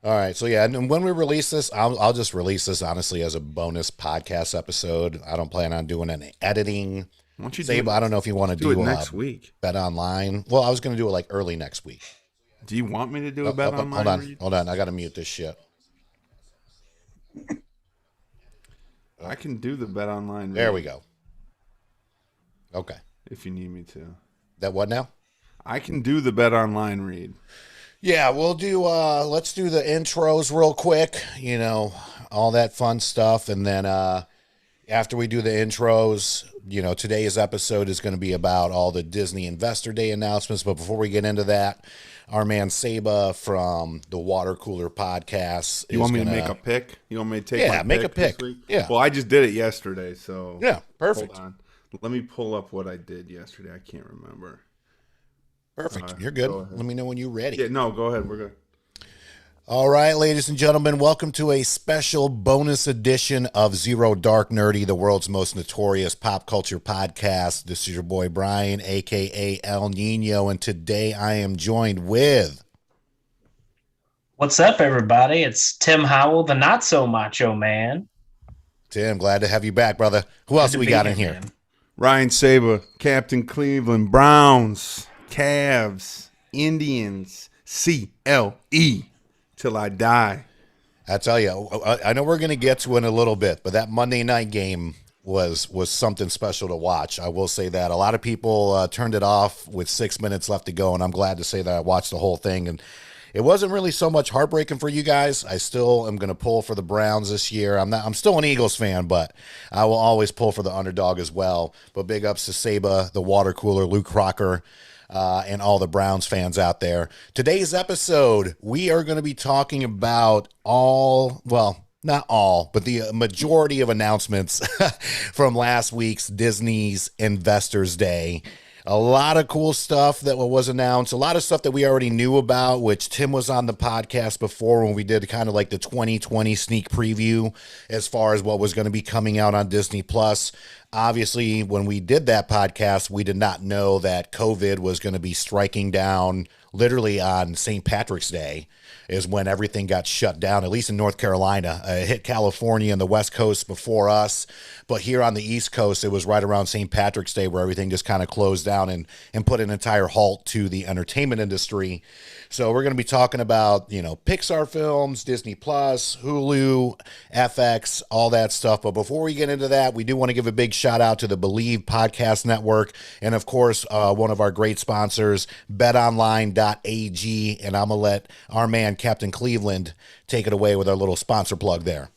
All right. So, yeah, and when we release this, I'll just release this, honestly, as a bonus podcast episode. I don't plan on doing any editing. Why don't you do Sable, it? I don't know if you want to Do it do next week. Bet Online. Well, I was going to do it like early next week. Do you want me to do a Oh, Bet oh, oh, hold Online on. read? Hold on. I got to mute this shit. I can do the Bet Online read. There we go. Okay. If you need me to. That what now? I can do the Bet Online read. Yeah, we'll do, let's do the intros real quick, you know, all that fun stuff. And then after we do the intros, you know, today's episode is going to be about all the Disney Investor Day announcements. But before we get into that, our man Saba from the Water Cooler Podcast. You want me to make a pick? You want me to take my make a pick. this week? Yeah. Well, I just did it yesterday, so. Yeah, perfect. Hold on. Let me pull up what I did yesterday. I can't remember. Perfect. You're good. Let me know when you're ready. Yeah, no, go ahead. We're good. All right, ladies and gentlemen, welcome to a special bonus edition of Zero Dark Nerdy, the world's most notorious pop culture podcast. This is your boy Brian, a.k.a. El Nino, and today I am joined with... What's up, everybody? It's Tim Howell, the not-so-macho man. Tim, glad to have you back, brother. Who else do we got in here? Man. Ryan Saber, Captain Cleveland, Browns, Cavs, Indians, CLE, till I die. I tell you, I know we're going to get to it in a little bit, but that Monday night game was something special to watch. I will say that. A lot of people turned it off with 6 minutes left to go, and I'm glad to say that I watched the whole thing, and it wasn't really so much heartbreaking for you guys. I still am going to pull for the Browns this year. I'm still an Eagles fan, but I will always pull for the underdog as well. But big ups to Saba, the Water Cooler, Luke Crocker, and all the Browns fans out there. Today's episode, we are going to be talking about not all, but the majority of announcements from last week's Disney's Investors Day. A lot of cool stuff that was announced, a lot of stuff that we already knew about, which Tim was on the podcast before when we did kind of like the 2020 sneak preview as far as what was going to be coming out on Disney Plus. Obviously, when we did that podcast, we did not know that COVID was going to be striking down literally on St. Patrick's Day is when everything got shut down, at least in North Carolina. It hit California and the West Coast before us, but here on the East Coast, it was right around St. Patrick's Day where everything just kind of closed down and put an entire halt to the entertainment industry. So we're going to be talking about, you know, Pixar films, Disney Plus, Hulu, FX, all that stuff. But before we get into that, we do want to give a big shout out to the Believe Podcast Network. And of course, one of our great sponsors, betonline.ag. And I'm going to let our man, Captain Cleveland, take it away with our little sponsor plug there.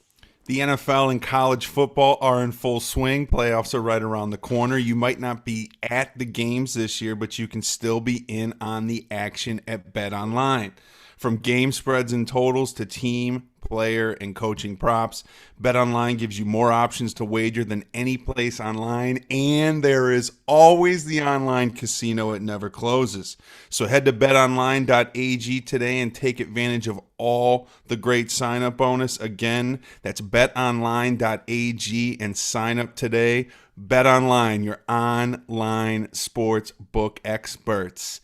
The NFL and college football are in full swing. Playoffs are right around the corner. You might not be at the games this year, but you can still be in on the action at BetOnline. From game spreads and totals to team, player, and coaching props, BetOnline gives you more options to wager than any place online, and there is always the online casino. It never closes. So head to betonline.ag today and take advantage of all the great sign-up bonus. Again, that's betonline.ag and sign up today. BetOnline, your online sports book experts.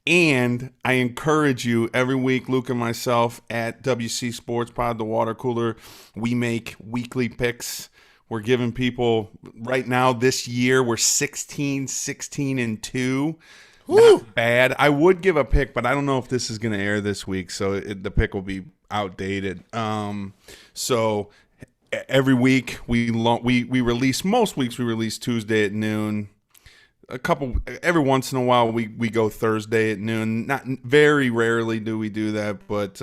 And I encourage you every week, Luke and myself at WC Sports Pod, the Water Cooler, we make weekly picks. We're giving people right now this year, we're 16-16-2. Not bad. I would give a pick, but I don't know if this is going to air this week, so the pick will be outdated. So every week we release, most weeks we release Tuesday at noon. Every once in a while we go Thursday at noon. Not very rarely do we do that, but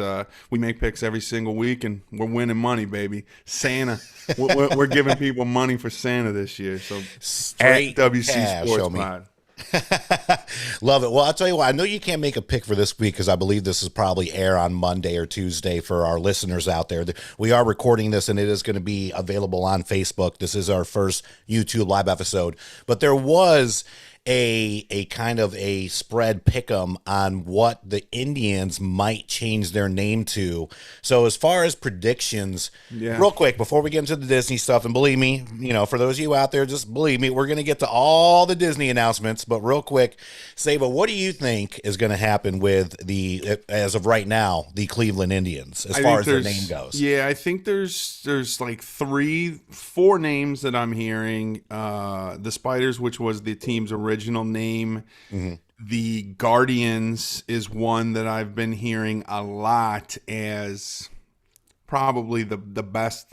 we make picks every single week, and we're winning money, baby. Santa, we're giving people money for Santa this year. So Straight at WC cash, Sports homie. Pod. Love it. Well, I'll tell you what, I know you can't make a pick for this week because I believe this is probably air on Monday or Tuesday for our listeners out there. We are recording this and it is going to be available on Facebook. This is our first YouTube live episode, but there was a kind of a spread pick'em on what the Indians might change their name to. So as far as predictions, real quick before we get into the Disney stuff, and believe me, for those of you out there, just believe me, we're going to get to all the Disney announcements. But real quick, Saba, what do you think is going to happen with as of right now, the Cleveland Indians as far as their name goes? Yeah, I think there's like 4 names that I'm hearing. The Spiders, which was the team's original name. Mm-hmm. The Guardians is one that I've been hearing a lot as probably the best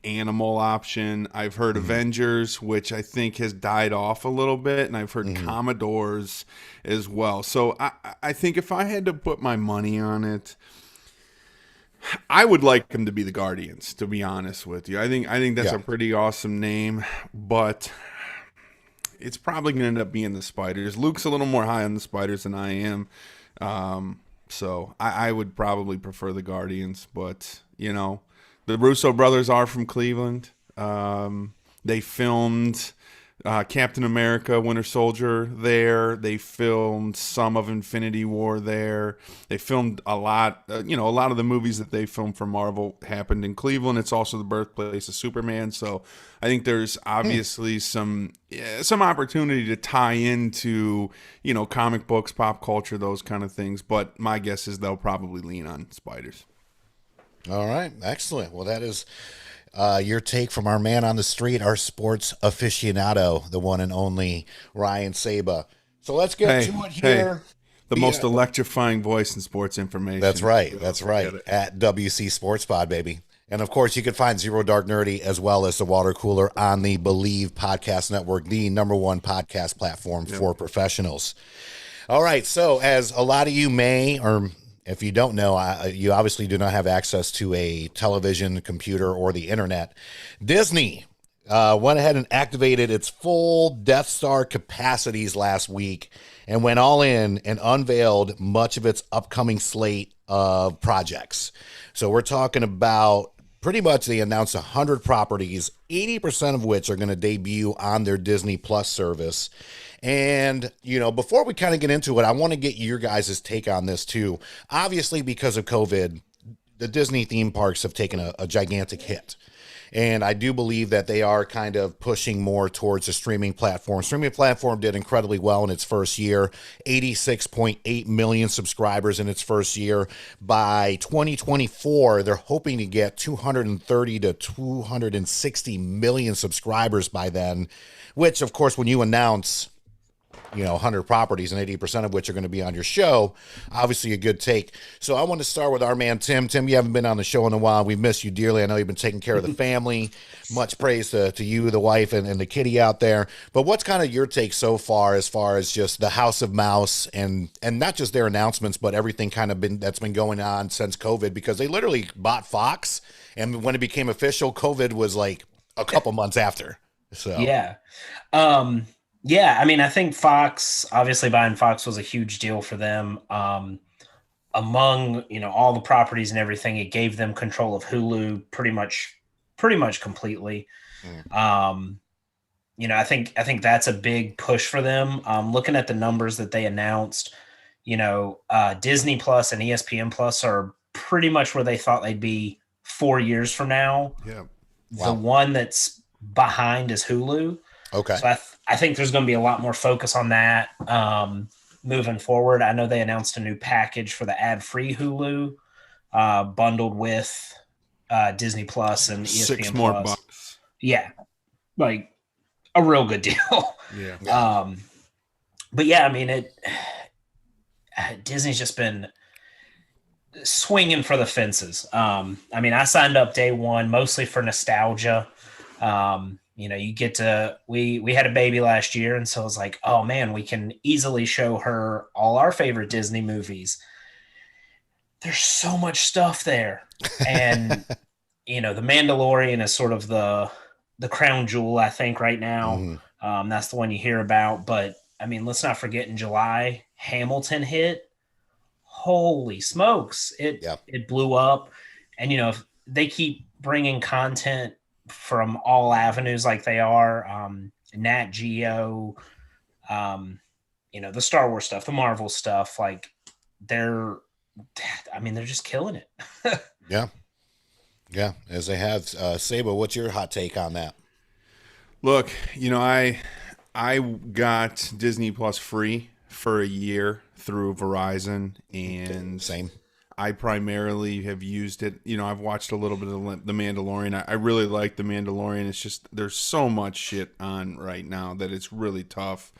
animal option. I've heard Avengers, which I think has died off a little bit, and I've heard Commodores as well. So I think if I had to put my money on it, I would like them to be the Guardians, to be honest with you. I think that's a pretty awesome name, but it's probably going to end up being the Spiders. Luke's a little more high on the Spiders than I am, so I would probably prefer the Guardians. But the Russo brothers are from Cleveland. They filmed Captain America, Winter Soldier there. They filmed some of Infinity War there. They filmed a lot. A lot of the movies that they filmed for Marvel happened in Cleveland. It's also the birthplace of Superman. So I think there's obviously some opportunity to tie into comic books, pop culture, those kind of things. But my guess is they'll probably lean on Spiders. All right, excellent. Well, that is your take from our man on the street, our sports aficionado, the one and only Ryan Saba. So let's get to it here. The most electrifying voice in sports information. That's right. That's right. At WC Sports Pod, baby. And of course, you can find Zero Dark Nerdy as well as the Water Cooler on the Believe Podcast Network, the #1 podcast platform for professionals. All right. So as a lot of you may, or if you don't know, you obviously do not have access to a television, computer, or the internet. Disney went ahead and activated its full Death Star capacities last week and went all in and unveiled much of its upcoming slate of projects. So we're talking about pretty much they announced 100 properties, 80% of which are going to debut on their Disney Plus service. And, before we kind of get into it, I want to get your guys' take on this too. Obviously, because of COVID, the Disney theme parks have taken a gigantic hit. And I do believe that they are kind of pushing more towards a streaming platform. Streaming platform did incredibly well in its first year, 86.8 million subscribers in its first year. By 2024, they're hoping to get 230 to 260 million subscribers by then, which, of course, when you announce 100 properties and 80% of which are going to be on your show, obviously a good take. So I want to start with our man, Tim. Tim, you haven't been on the show in a while. We miss you dearly. I know you've been taking care of the family. Much praise to you, the wife, and the kitty out there. But what's kind of your take so far as just the House of Mouse and not just their announcements, but everything that's been going on since COVID, because they literally bought Fox. And when it became official, COVID was like a couple months after. So, yeah. Yeah, I mean, I think obviously buying Fox was a huge deal for them. Among, all the properties and everything, it gave them control of Hulu pretty much completely. I think that's a big push for them. Looking at the numbers that they announced, Disney Plus and ESPN Plus are pretty much where they thought they'd be 4 years from now. Yeah. Wow. The one that's behind is Hulu. Okay. So I think there's going to be a lot more focus on that moving forward. I know they announced a new package for the ad-free Hulu bundled with Disney Plus and ESPN $6 more bucks. Yeah, like a real good deal. Yeah. But yeah, I mean, Disney's just been swinging for the fences. I mean, I signed up day one mostly for nostalgia. You get to, we had a baby last year. And so I was like, oh man, we can easily show her all our favorite Disney movies. There's so much stuff there. And, The Mandalorian is sort of the crown jewel, I think right now. Mm-hmm. That's the one you hear about, but I mean, let's not forget in July, Hamilton hit. Holy smokes. It blew up. And, if they keep bringing content from all avenues like they are, Nat Geo, the Star Wars stuff, the Marvel stuff, like they're just killing it. Yeah. Yeah. As they have. Sabo, what's your hot take on that? Look, I got Disney Plus free for a year through Verizon, and Same. I primarily have used it. I've watched a little bit of The Mandalorian. I really like The Mandalorian. It's just there's so much shit on right now that it's really tough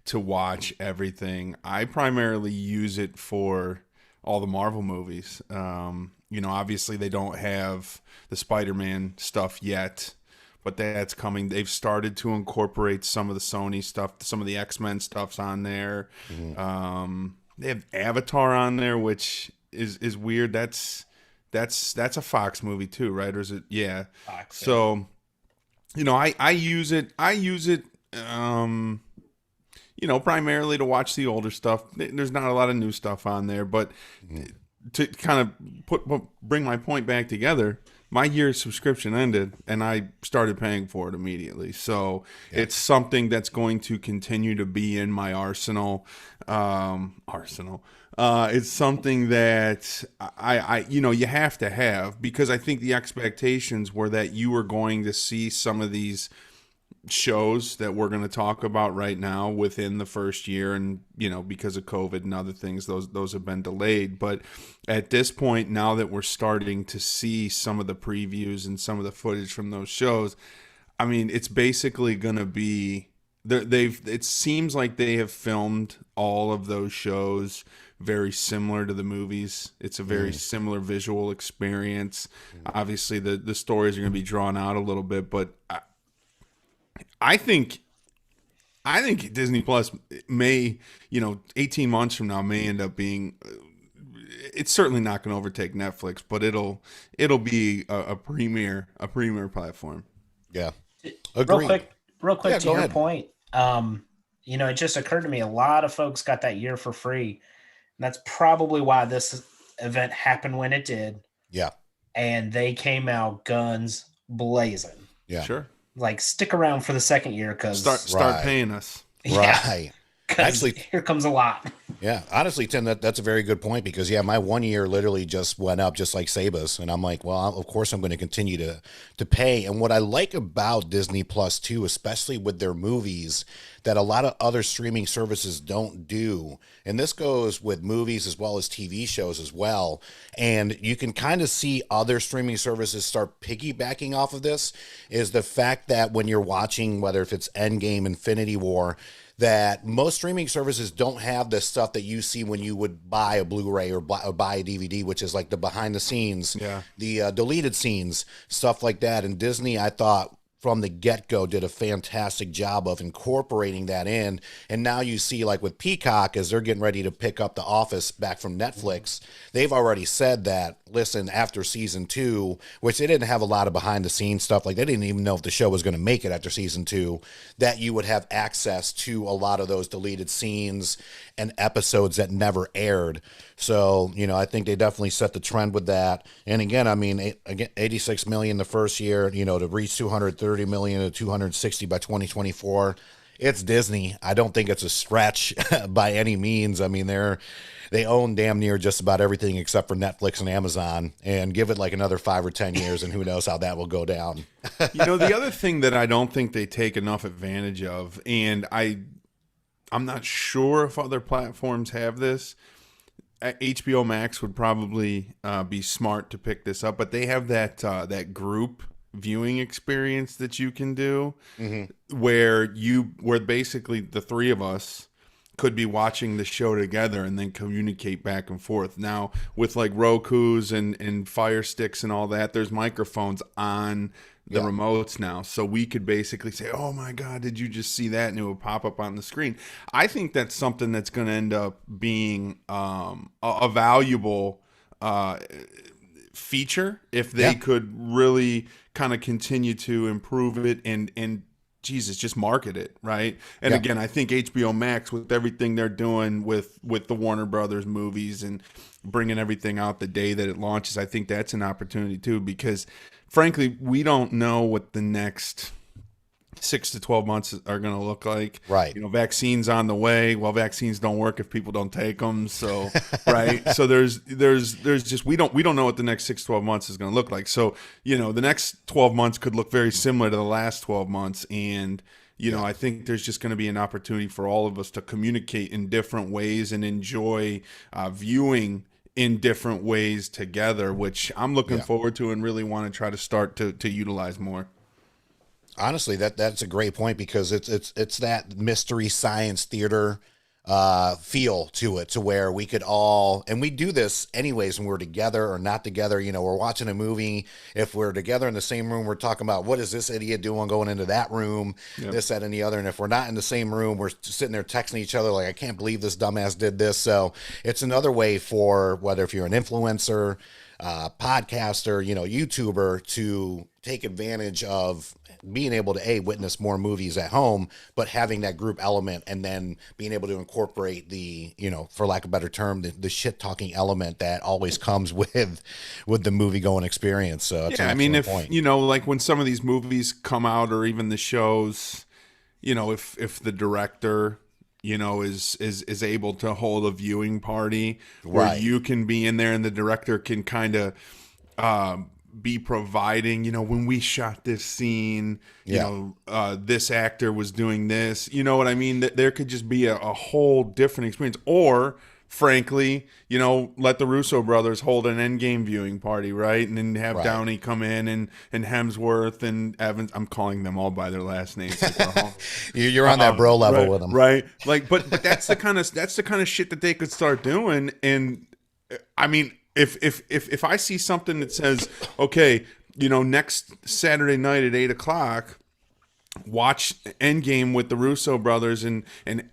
to watch everything. I primarily use it for all the Marvel movies. Obviously they don't have the Spider-Man stuff yet, but that's coming. They've started to incorporate some of the Sony stuff, some of the X-Men stuff's on there. They have Avatar on there, which is weird. That's a Fox movie too, right? Or is it? Yeah. Fox, so, I use it. Primarily to watch the older stuff. There's not a lot of new stuff on there, but to kind of bring my point back together, my year's subscription ended and I started paying for it immediately. So it's something that's going to continue to be in my arsenal. It's something that I you have to have, because I think the expectations were that you were going to see some of these shows that we're going to talk about right now within the first year, and because of COVID and other things, those have been delayed. But at this point, now that we're starting to see some of the previews and some of the footage from those shows, I mean, it's basically going to be it seems like they have filmed all of those shows very similar to the movies. It's a very similar visual experience. Obviously the stories are going to be drawn out a little bit, but I think Disney Plus may, 18 months from now may end up being, it's certainly not going to overtake Netflix, but it'll be a premier platform. Yeah. Agreed. Real quick to your ahead. point. It just occurred to me, a lot of folks got that year for free. And that's probably why this event happened when it did. Yeah. And they came out guns blazing. Yeah. Sure. Like, stick around for the second year, because start paying us. Right. Actually, here comes a lot. Yeah, honestly, Tim, that's a very good point, because my 1 year literally just went up just like Saba's, and I'm like, well, of course I'm going to continue to pay. And what I like about Disney Plus too, especially with their movies, that a lot of other streaming services don't do, and this goes with movies as well as TV shows as well, and you can kind of see other streaming services start piggybacking off of this, is the fact that when you're watching, whether if it's Endgame, Infinity War, that most streaming services don't have the stuff that you see when you would buy a Blu-ray or buy a DVD, which is like the behind the scenes, the deleted scenes, stuff like that. And Disney, I thought, from the get-go, did a fantastic job of incorporating that in. And now you see, like with Peacock, as they're getting ready to pick up The Office back from Netflix, they've already said that, listen, after season 2, which they didn't have a lot of behind-the-scenes stuff, like they didn't even know if the show was going to make it after season 2, that you would have access to a lot of those deleted scenes and episodes that never aired. So, I think they definitely set the trend with that. And again, 86 million the first year, to reach 230 million to 260 by 2024. It's Disney. I don't think it's a stretch by any means. I mean, they own damn near just about everything except for Netflix and Amazon, and give it like another 5 or 10 years and who knows how that will go down. The other thing that I don't think they take enough advantage of, and I'm not sure if other platforms have this. HBO Max would probably be smart to pick this up, but they have that group viewing experience that you can do, where basically the three of us could be watching the show together and then communicate back and forth. Now, with like Roku's and Fire Sticks and all that, there's microphones on the remotes now. So we could basically say, oh my God, did you just see that? And it would pop up on the screen. I think that's something that's going to end up being a valuable feature if they could really kind of continue to improve it and Jesus, just market it, right? And again, I think HBO Max, with everything they're doing with the Warner Brothers movies and bringing everything out the day that it launches, I think that's an opportunity too, because frankly, we don't know what the next 6 to 12 months are going to look like. Right. Vaccines on the way. Well, vaccines don't work if people don't take them. So, right. So there's just, we don't know what the next 6 to 12 months is going to look like. So, the next 12 months could look very similar to the last 12 months. And, I think there's just going to be an opportunity for all of us to communicate in different ways and enjoy viewing in different ways together, which I'm looking forward to and really want to try to start to utilize more. Honestly, that's a great point, because it's that mystery science theater feel to it, to where we could all, and we do this anyways when we're together or not together. We're watching a movie. If we're together in the same room, we're talking about, what is this idiot doing going into that room, this, that, and the other. And if we're not in the same room, we're sitting there texting each other like, I can't believe this dumbass did this. So it's another way for, whether if you're an influencer, podcaster, YouTuber, to take advantage of being able to witness more movies at home, but having that group element, and then being able to incorporate the, for lack of a better term, the shit talking element that always comes with the movie going experience. So it's if point. Like when some of these movies come out, or even the shows, if the director is able to hold a viewing party where you can be in there, and the director can kind of be providing, when we shot this scene, this actor was doing this, what I mean? That there could just be a whole different experience. Or frankly, let the Russo brothers hold an Endgame viewing party, right? And then have Downey come in, and Hemsworth and Evans. I'm calling them all by their last names. You're on that bro level with them, right? Like, but that's the kind of shit that they could start doing. And I mean, if I see something that says, okay, next Saturday night at 8:00, watch Endgame with the Russo brothers, and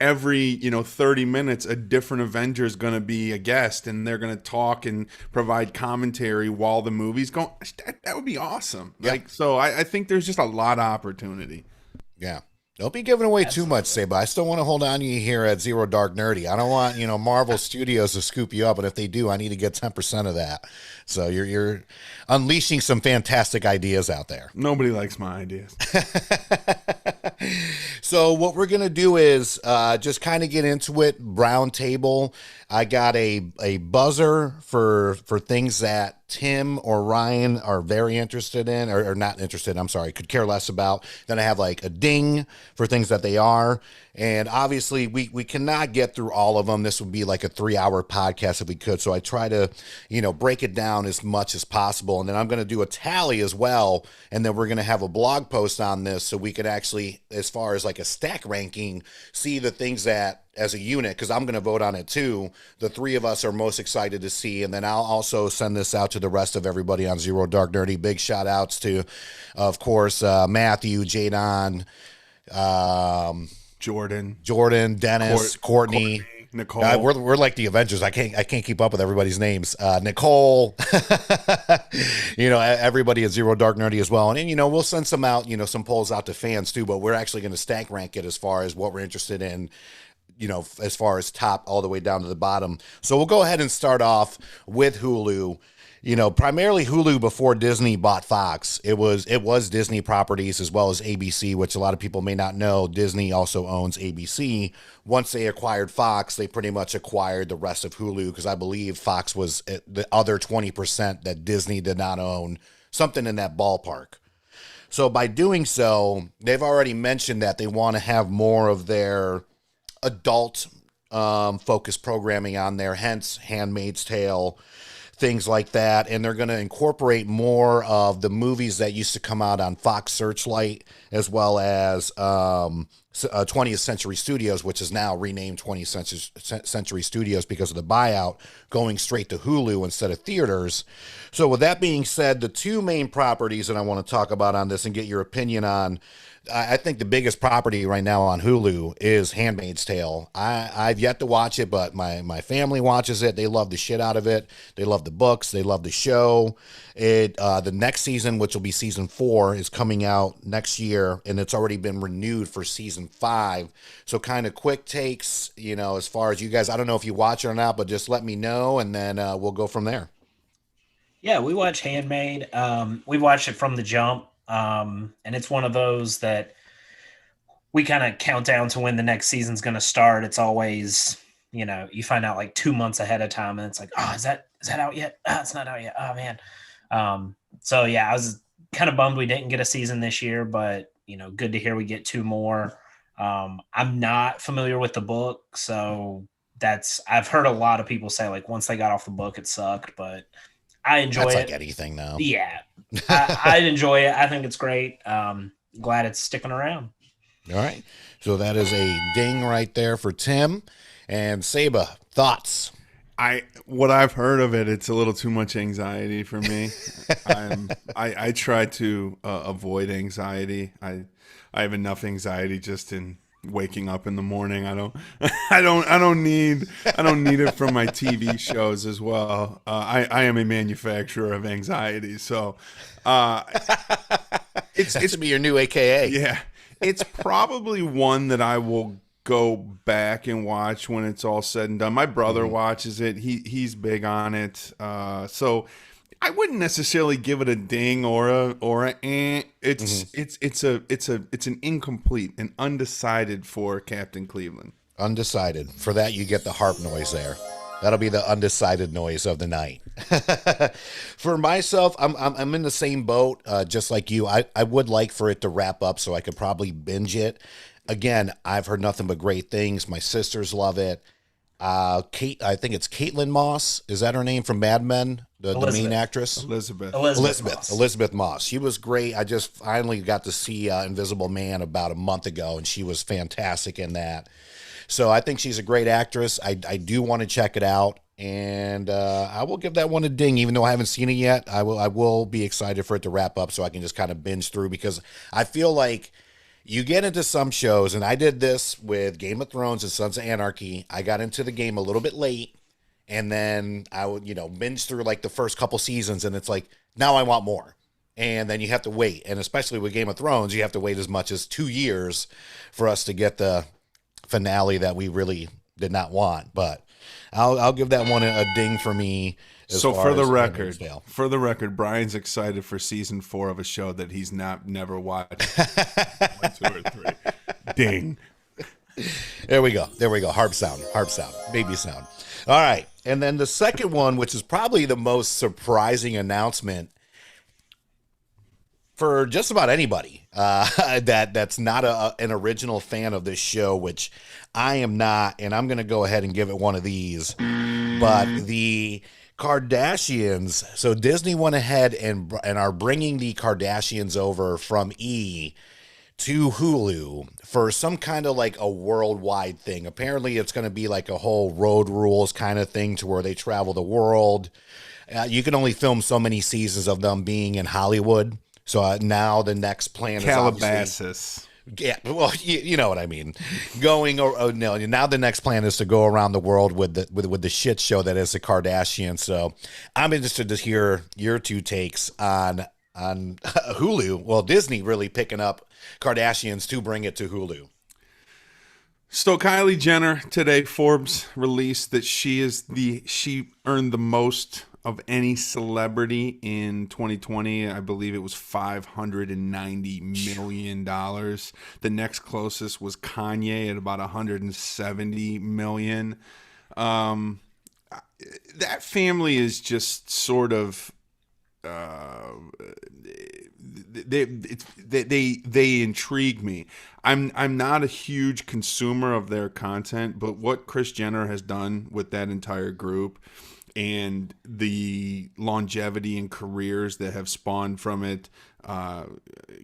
every 30 minutes a different Avenger is going to be a guest, and they're going to talk and provide commentary while the movie's going. That would be awesome. So I think there's just a lot of opportunity. Yeah. Don't be giving away too much, Saba. I still want to hold on to you here at Zero Dark Nerdy. I don't want, Marvel Studios to scoop you up, and if they do, I need to get 10% of that. So you're unleashing some fantastic ideas out there. Nobody likes my ideas. So what we're going to do is just kind of get into it, round table. I got a buzzer for things that Tim or Ryan are very interested in, or not interested, I'm sorry, could care less about. Then I have like a ding for things that they are. And obviously we cannot get through all of them. This would be like a 3-hour podcast if we could. So I try to, break it down as much as possible. And then I'm going to do a tally as well. And then we're going to have a blog post on this, so we could actually, as far as like a stack ranking, see the things that, as a unit, because I'm going to vote on it too, the three of us are most excited to see. And then I'll also send this out to the rest of everybody on Zero Dark Nerdy. Big shout outs to, of course, Matthew, Jadon, Jordan, Dennis, Courtney, Nicole. We're like the Avengers. I can't keep up with everybody's names. Nicole, everybody at Zero Dark Nerdy as well. And we'll send some out, some polls out to fans too, but we're actually going to stack rank it as far as what we're interested in, as far as top all the way down to the bottom. So we'll go ahead and start off with Hulu. Primarily Hulu before Disney bought Fox. It was Disney properties as well as ABC, which a lot of people may not know. Disney also owns ABC. Once they acquired Fox, they pretty much acquired the rest of Hulu, because I believe Fox was the other 20% that Disney did not own, something in that ballpark. So by doing so, they've already mentioned that they want to have more of their adult focused programming on there, hence Handmaid's Tale, things like that. And they're going to incorporate more of the movies that used to come out on Fox Searchlight, as well as 20th Century Studios, which is now renamed 20th Century Studios because of the buyout, going straight to Hulu instead of theaters. So with that being said, the two main properties that I want to talk about on this and get your opinion on, I think the biggest property right now on Hulu is Handmaid's Tale. I've yet to watch it, but my family watches it. They love the shit out of it. They love the books. They love the show. The next season, which will be season 4, is coming out next year, and it's already been renewed for season 5. So kind of quick takes, as far as you guys, I don't know if you watch it or not, but just let me know, and then we'll go from there. Yeah, we watch Handmaid. We watched it from the jump. And it's one of those that we kind of count down to when the next season's going to start. It's always, you find out like 2 months ahead of time, and it's like, oh, is that out yet? It's not out yet. Oh man. So yeah, I was kind of bummed we didn't get a season this year, but good to hear we get 2 more. I'm not familiar with the book, so I've heard a lot of people say like once they got off the book, it sucked, but I enjoy That's it. like anything now. Yeah, I enjoy it. I think it's great. Glad it's sticking around. All right. So that is a ding right there for Tim. And Saba, thoughts? What I've heard of it, it's a little too much anxiety for me. I try to avoid anxiety. I have enough anxiety just in waking up in the morning. I don't need it from my TV shows as well. I am a manufacturer of anxiety, so It's to be your new AKA. Yeah. It's probably one that I will go back and watch when it's all said and done. My brother watches it. He's big on it. So I wouldn't necessarily give it a ding or a eh. It's an incomplete, an undecided for Captain Cleveland. Undecided. For that, you get the harp noise there. That'll be the undecided noise of the night. For myself, I'm in the same boat, just like you. I would like for it to wrap up so I could probably binge it. Again, I've heard nothing but great things. My sisters love it. Kate, I think it's Caitlin Moss. Is that her name from Mad Men? The main actress? Elizabeth Moss. She was great. I just finally got to see Invisible Man about a month ago, and she was fantastic in that. So I think she's a great actress. I do want to check it out, and I will give that one a ding, even though I haven't seen it yet. I will be excited for it to wrap up so I can just kind of binge through, because I feel like you get into some shows, and I did this with Game of Thrones and Sons of Anarchy. I got into the game a little bit late, and then I would, binge through like the first couple seasons, and it's like, now I want more. And then you have to wait. And especially with Game of Thrones, you have to wait as much as 2 years for us to get the finale that we really did not want. But I'll give that one a ding for me. So for the record, Brian's excited for season 4 of a show that he's never watched. 1, 2, or 3. Ding. There we go. Harp sound, baby sound. All right. And then the second one, which is probably the most surprising announcement for just about anybody that's not an original fan of this show, which I am not, and I'm going to go ahead and give it one of these. But the Kardashians, so Disney went ahead and are bringing the Kardashians over from E! To Hulu for some kind of like a worldwide thing. Apparently it's going to be like a whole Road Rules kind of thing to where they travel the world. You can only film so many seasons of them being in Hollywood. So now the next plan is Calabasas. Yeah, well, you know what I mean. Now the next plan is to go around the world with the shit show that is the Kardashians. So I'm interested to hear your two takes on Hulu. Well, Disney really picking up Kardashians to bring it to Hulu. So Kylie Jenner today, Forbes released that she earned the most of any celebrity in 2020. I believe it was $590 million. The next closest was Kanye at about $170 million. That family is just sort of they intrigue me. I'm not a huge consumer of their content, but what Kris Jenner has done with that entire group and the longevity and careers that have spawned from it.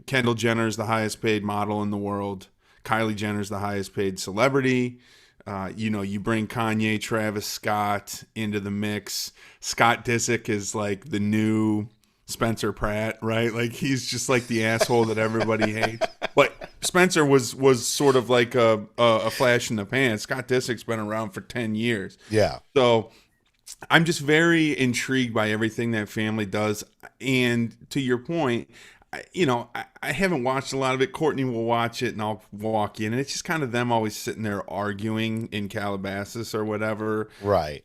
Kendall Jenner is the highest paid model in the world. Kylie Jenner is the highest paid celebrity. You bring Kanye, Travis Scott into the mix. Scott Disick is like the new Spencer Pratt, right? Like he's just like the asshole that everybody hates. But Spencer was sort of like a flash in the pan. Scott Disick's been around for 10 years. Yeah. So I'm just very intrigued by everything that family does. And to your point, I haven't watched a lot of it. Courtney will watch it and I'll walk in. And it's just kind of them always sitting there arguing in Calabasas or whatever. Right.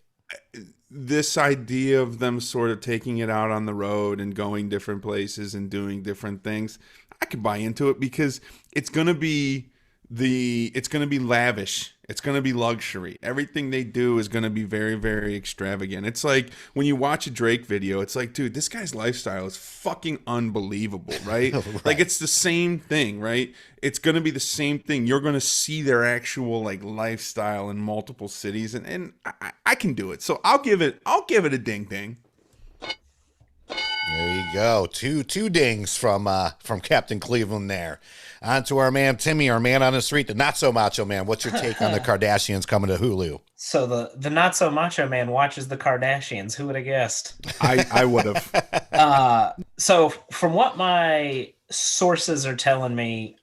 This idea of them sort of taking it out on the road and going different places and doing different things, I could buy into it because it's going to be it's going to be lavish. It's going to be luxury. Everything they do is going to be very, very extravagant. It's like when you watch a Drake video, it's like, dude, this guy's lifestyle is fucking unbelievable, right? Right. Like, it's the same thing, right? It's going to be the same thing. You're going to see their actual like lifestyle in multiple cities, and I can do it. So I'll give it a ding ding. There you go. Two dings from Captain Cleveland there. On to our man Timmy, our man on the street, the not so macho man. What's your take on the Kardashians coming to Hulu? So the not so macho man watches the Kardashians. Who would have guessed? I would have. So from what my sources are telling me,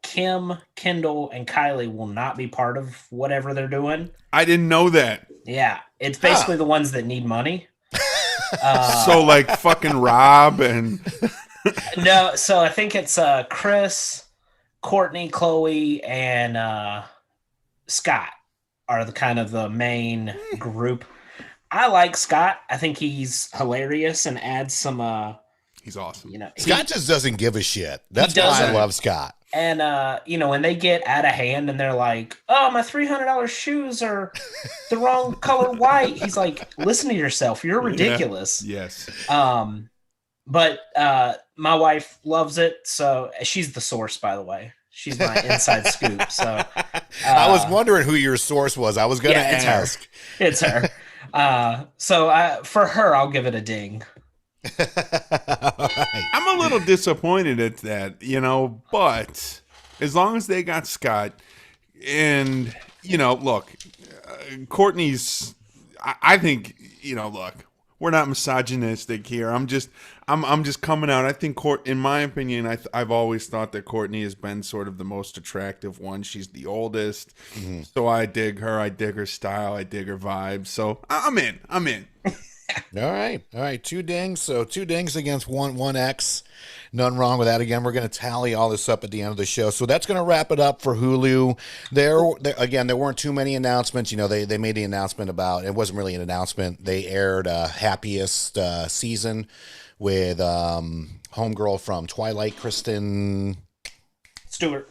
Kim, Kendall, and Kylie will not be part of whatever they're doing. I didn't know that. Yeah, it's basically the ones that need money. So like fucking Rob and No, so I think it's Chris, Courtney, Chloe, and Scott are the kind of the main group. I like Scott. I think he's hilarious and adds some. he's awesome. Scott just doesn't give a shit. That's why I love Scott. And when they get out of hand and they're like, "Oh, my $300 shoes are the wrong color white," he's like, "Listen to yourself. You're ridiculous." Yeah. Yes. But my wife loves it, so she's the source, by the way. She's my inside scoop. So I was wondering who your source was. I was going to ask. It's her. So for her, I'll give it a ding. Right. I'm a little disappointed at that, but as long as they got Scott and, look, Courtney's, I think, look, we're not misogynistic here. I'm just coming out. I think in my opinion, I've always thought that Courtney has been sort of the most attractive one. She's the oldest, so I dig her. I dig her style. I dig her vibe. So I'm in. All right. 2 dings. So 2 dings against one X. Nothing wrong with that. Again, we're going to tally all this up at the end of the show. So that's going to wrap it up for Hulu. There weren't too many announcements. They made the announcement about, it wasn't really an announcement. They aired Happiest season with homegirl from Twilight, Kristen Stewart,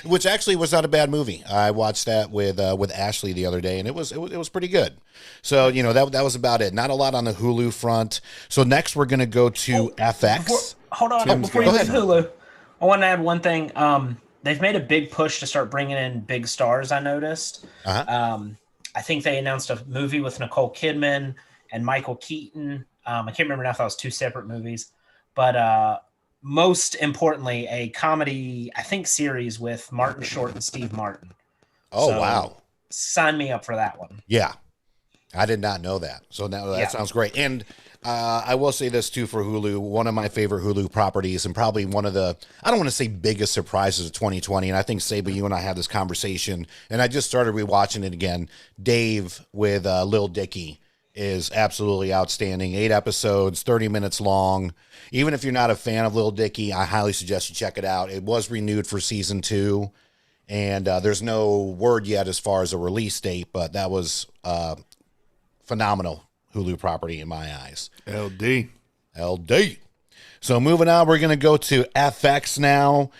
which actually was not a bad movie. I watched that with Ashley the other day, and it was pretty good. So that was about it. Not a lot on the Hulu front. So next we're gonna go to FX. Before you leave Hulu, I want to add one thing. They've made a big push to start bringing in big stars. I noticed. I think they announced a movie with Nicole Kidman and Michael Keaton. I can't remember now if that was 2 separate movies, but most importantly, a comedy, I think, series with Martin Short and Steve Martin. Oh, wow. Sign me up for that one. Yeah. I did not know that. So now that sounds great. And I will say this, too, for Hulu. One of my favorite Hulu properties and probably one of the, I don't want to say biggest surprises of 2020. And I think, Saba, you and I had this conversation, and I just started rewatching it again. Dave with Lil Dicky is absolutely outstanding. 8 episodes, 30 minutes long. Even if you're not a fan of Lil Dicky, I highly suggest you check it out. It was renewed for season 2, and there's no word yet as far as a release date, but that was phenomenal Hulu property in my eyes. LD. So moving on, we're going to go to FX now.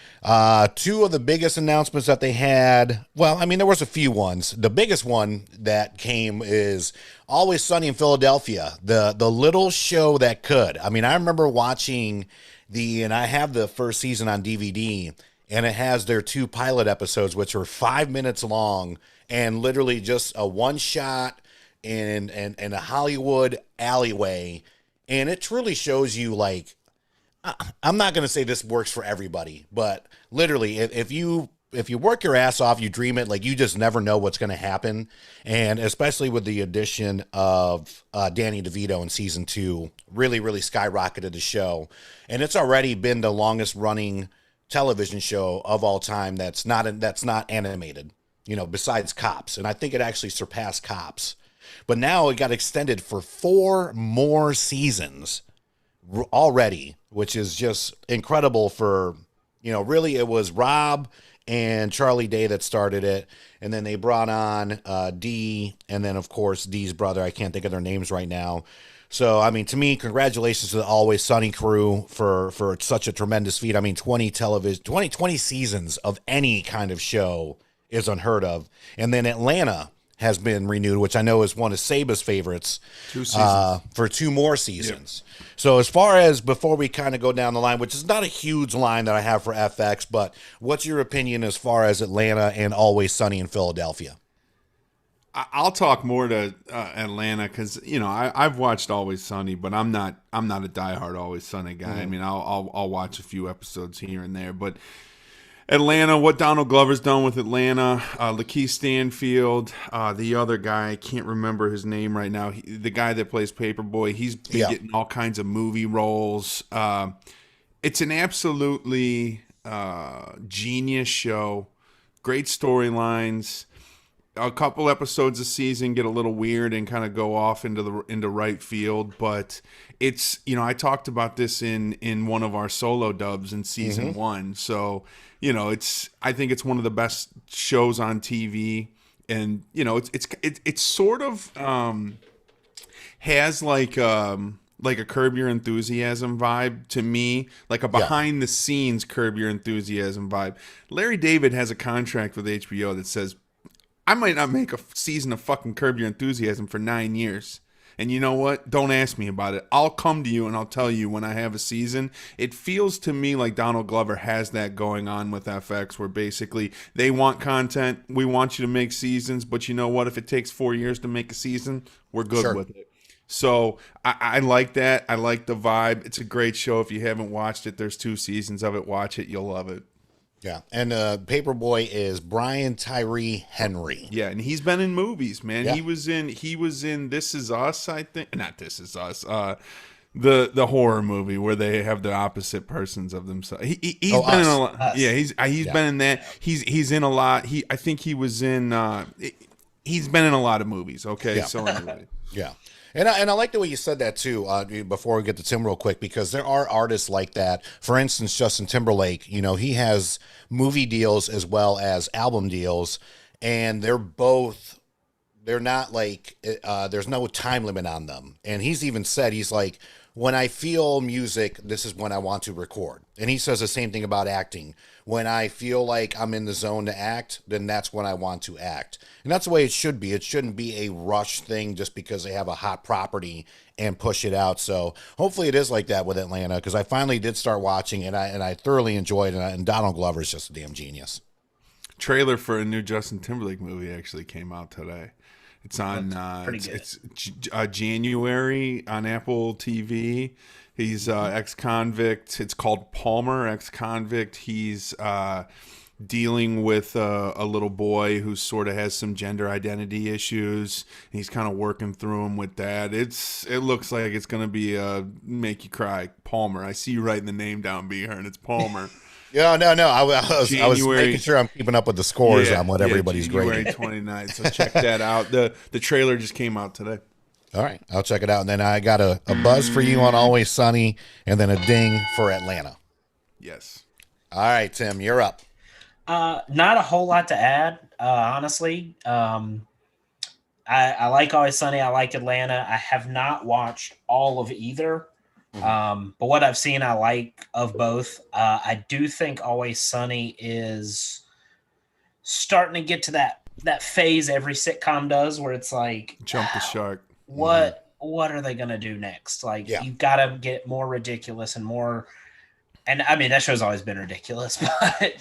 2 of the biggest announcements that they had. Well, I mean, there was a few ones. The biggest one that came is Always Sunny in Philadelphia, the little show that could. I mean, I remember watching and I have the first season on DVD, and it has their 2 pilot episodes, which were 5 minutes long and literally just a one shot in a Hollywood alleyway. And it truly shows you, like, I'm not going to say this works for everybody, but literally, if you work your ass off, you dream it, like, you just never know what's going to happen. And especially with the addition of Danny DeVito in season 2, really, really skyrocketed the show. And it's already been the longest running television show of all time that's not animated, besides Cops. And I think it actually surpassed Cops. But now it got extended for 4 more seasons already, which is just incredible for, really, it was Rob and Charlie Day that started it. And then they brought on Dee, and then, of course, Dee's brother. I can't think of their names right now. So, I mean, to me, congratulations to the Always Sunny crew for such a tremendous feat. I mean, 20 seasons of any kind of show is unheard of. And then Atlanta has been renewed, which I know is one of Saba's favorites, for 2 more seasons. Yep. So as far as before we kind of go down the line, which is not a huge line that I have for FX, but what's your opinion as far as Atlanta and Always Sunny in Philadelphia? I'll talk more to Atlanta because I've watched Always Sunny, but I'm not a diehard Always Sunny guy. I mean, I'll watch a few episodes here and there, but Atlanta, what Donald Glover's done with Atlanta, Lakeith Stanfield, the other guy, I can't remember his name right now, the guy that plays Paperboy, he's been getting all kinds of movie roles. It's an absolutely genius show, great storylines. A couple episodes a season get a little weird and kind of go off into right field, but it's, I talked about this in one of our solo dubs in season 1. So, I think it's one of the best shows on TV, and it's sort of has like a Curb Your Enthusiasm vibe to me, like a behind the scenes Curb Your Enthusiasm vibe. Larry David has a contract with HBO that says, I might not make a season of fucking Curb Your Enthusiasm for 9 years. And you know what? Don't ask me about it. I'll come to you and I'll tell you when I have a season. It feels to me like Donald Glover has that going on with FX, where basically they want content. We want you to make seasons, but you know what? If it takes 4 years to make a season, we're good with it. So I like that. I like the vibe. It's a great show. If you haven't watched it, there's 2 seasons of it. Watch it. You'll love it. Yeah, and Paperboy is Brian Tyree Henry. Yeah, and he's been in movies, man. Yeah. He was in This Is Us, I think. Not This Is Us. The horror movie where they have the opposite persons of themselves. He's been in a lot. Us. Yeah, he's been in that. He's in a lot. I think he was in. He's been in a lot of movies. Okay, so anyway. Yeah. And I like the way you said that, too, before we get to Tim real quick, because there are artists like that. For instance, Justin Timberlake, he has movie deals as well as album deals, and they're not like, there's no time limit on them. And he's even said, he's like, when I feel music, this is when I want to record. And he says the same thing about acting. When I feel like I'm in the zone to act, then that's when I want to act. And that's the way it should be. It shouldn't be a rush thing just because they have a hot property and push it out. So hopefully it is like that with Atlanta, because I finally did start watching and I thoroughly enjoyed it. And Donald Glover is just a damn genius. Trailer for a new Justin Timberlake movie actually came out today. It's on it's January on Apple TV. He's ex-convict. It's called Palmer, ex-convict. He's dealing with a little boy who sort of has some gender identity issues. He's kind of working through them with that. It looks like it's going to be make you cry. Palmer. I see you writing the name down, B-Hearn. It's Palmer. Yeah, no. I was making sure I'm keeping up with the scores on what everybody's grading. January 29th. So check that out. The trailer just came out today. All right, I'll check it out. And then I got a buzz for you on Always Sunny, and then a ding for Atlanta. Yes. All right, Tim, you're up. Not a whole lot to add, honestly. I like Always Sunny. I like Atlanta. I have not watched all of either. But what I've seen, I like of both. I do think Always Sunny is starting to get to that phase every sitcom does, where it's like jump the shark. What are they gonna do next? Like you've got to get more ridiculous and more. And I mean that show's always been ridiculous, but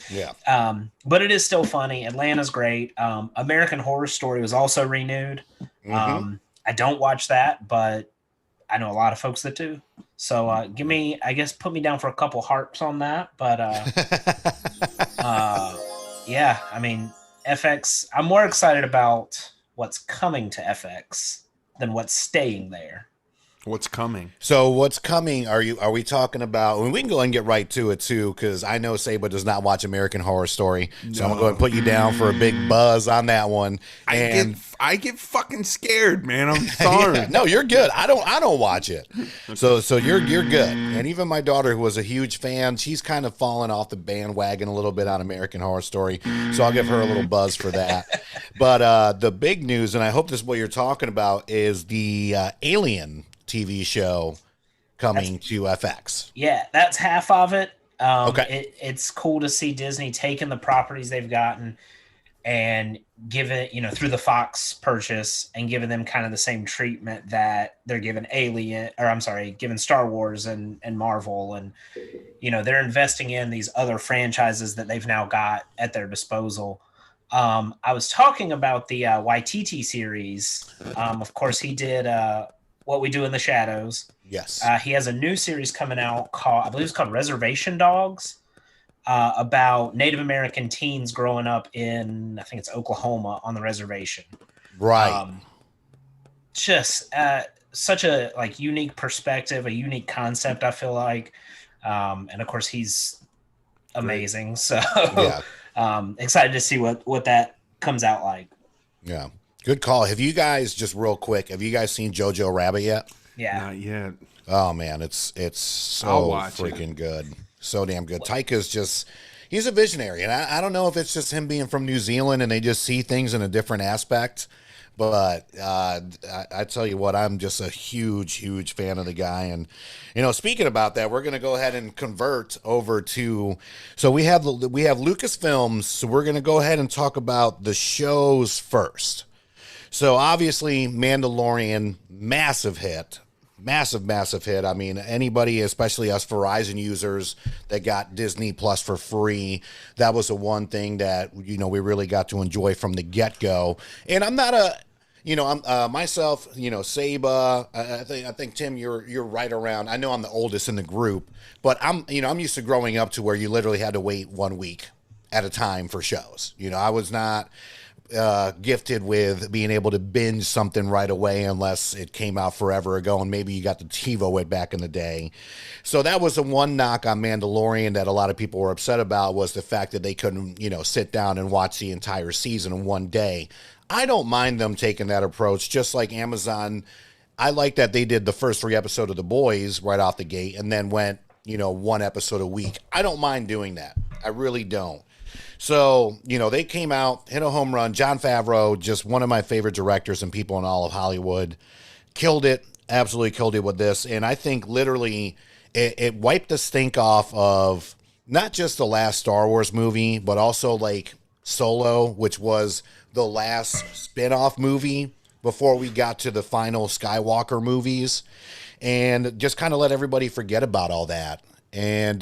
but it is still funny. Atlanta's great. American Horror Story was also renewed. I don't watch that, but I know a lot of folks that do. So put me down for a couple hearts on that. But I mean, FX, I'm more excited about what's coming to FX than what's staying there. What's coming? So what's coming? Are we talking about? I mean, we can go ahead and get right to it too, because I know Saba does not watch American Horror Story, so I'm gonna go ahead and put you down for a big buzz on that one. And I get fucking scared, man. I'm sorry. yeah, no, you're good. I don't watch it. So you're good. And even my daughter, who was a huge fan, she's kind of fallen off the bandwagon a little bit on American Horror Story. So I'll give her a little buzz for that. But the big news, and I hope this is what you're talking about, is the Alien TV show coming to FX. Yeah, that's half of it. Okay. It's cool to see Disney taking the properties they've gotten and give it, through the Fox purchase, and giving them kind of the same treatment that they're giving giving Star Wars and Marvel. And, they're investing in these other franchises that they've now got at their disposal. I was talking about the YTT series. Of course, he did What We Do in the Shadows. Yes. He has a new series coming out I believe it's called Reservation Dogs, about Native American teens growing up in, I think it's Oklahoma, on the reservation. Right. Just such a unique perspective, a unique concept, I feel like. And of course he's amazing. Great. So yeah. Excited to see what that comes out like. Yeah. Good call. Have you guys, just real quick, seen Jojo Rabbit yet? Yeah. Not yet. Oh man, it's so freaking good. So damn good. Taika's he's a visionary. And I don't know if it's just him being from New Zealand and they just see things in a different aspect. But I tell you what, I'm just a huge, huge fan of the guy. And, speaking about that, we're going to go ahead and convert over to, so we have Lucasfilms. So we're going to go ahead and talk about the shows first. So obviously Mandalorian, massive hit. Massive hit. I mean, anybody, especially us Verizon users that got Disney Plus for free, that was the one thing that, we really got to enjoy from the get-go. And I'm not I'm myself, Saba, I think Tim, you're right around. I know I'm the oldest in the group, but I'm used to growing up to where you literally had to wait 1 week at a time for shows. I was not gifted with being able to binge something right away unless it came out forever ago, and maybe you got the TiVo it back in the day. So that was the one knock on Mandalorian that a lot of people were upset about, was the fact that they couldn't, sit down and watch the entire season in one day. I don't mind them taking that approach, just like Amazon. I like that they did the first 3 episodes of The Boys right off the gate and then went, 1 episode a week. I don't mind doing that. I really don't. So, they came out, hit a home run. Jon Favreau, just one of my favorite directors and people in all of Hollywood, killed it, absolutely killed it with this. And I think literally it wiped the stink off of not just the last Star Wars movie, but also like Solo, which was the last spin-off movie before we got to the final Skywalker movies, and just kind of let everybody forget about all that. And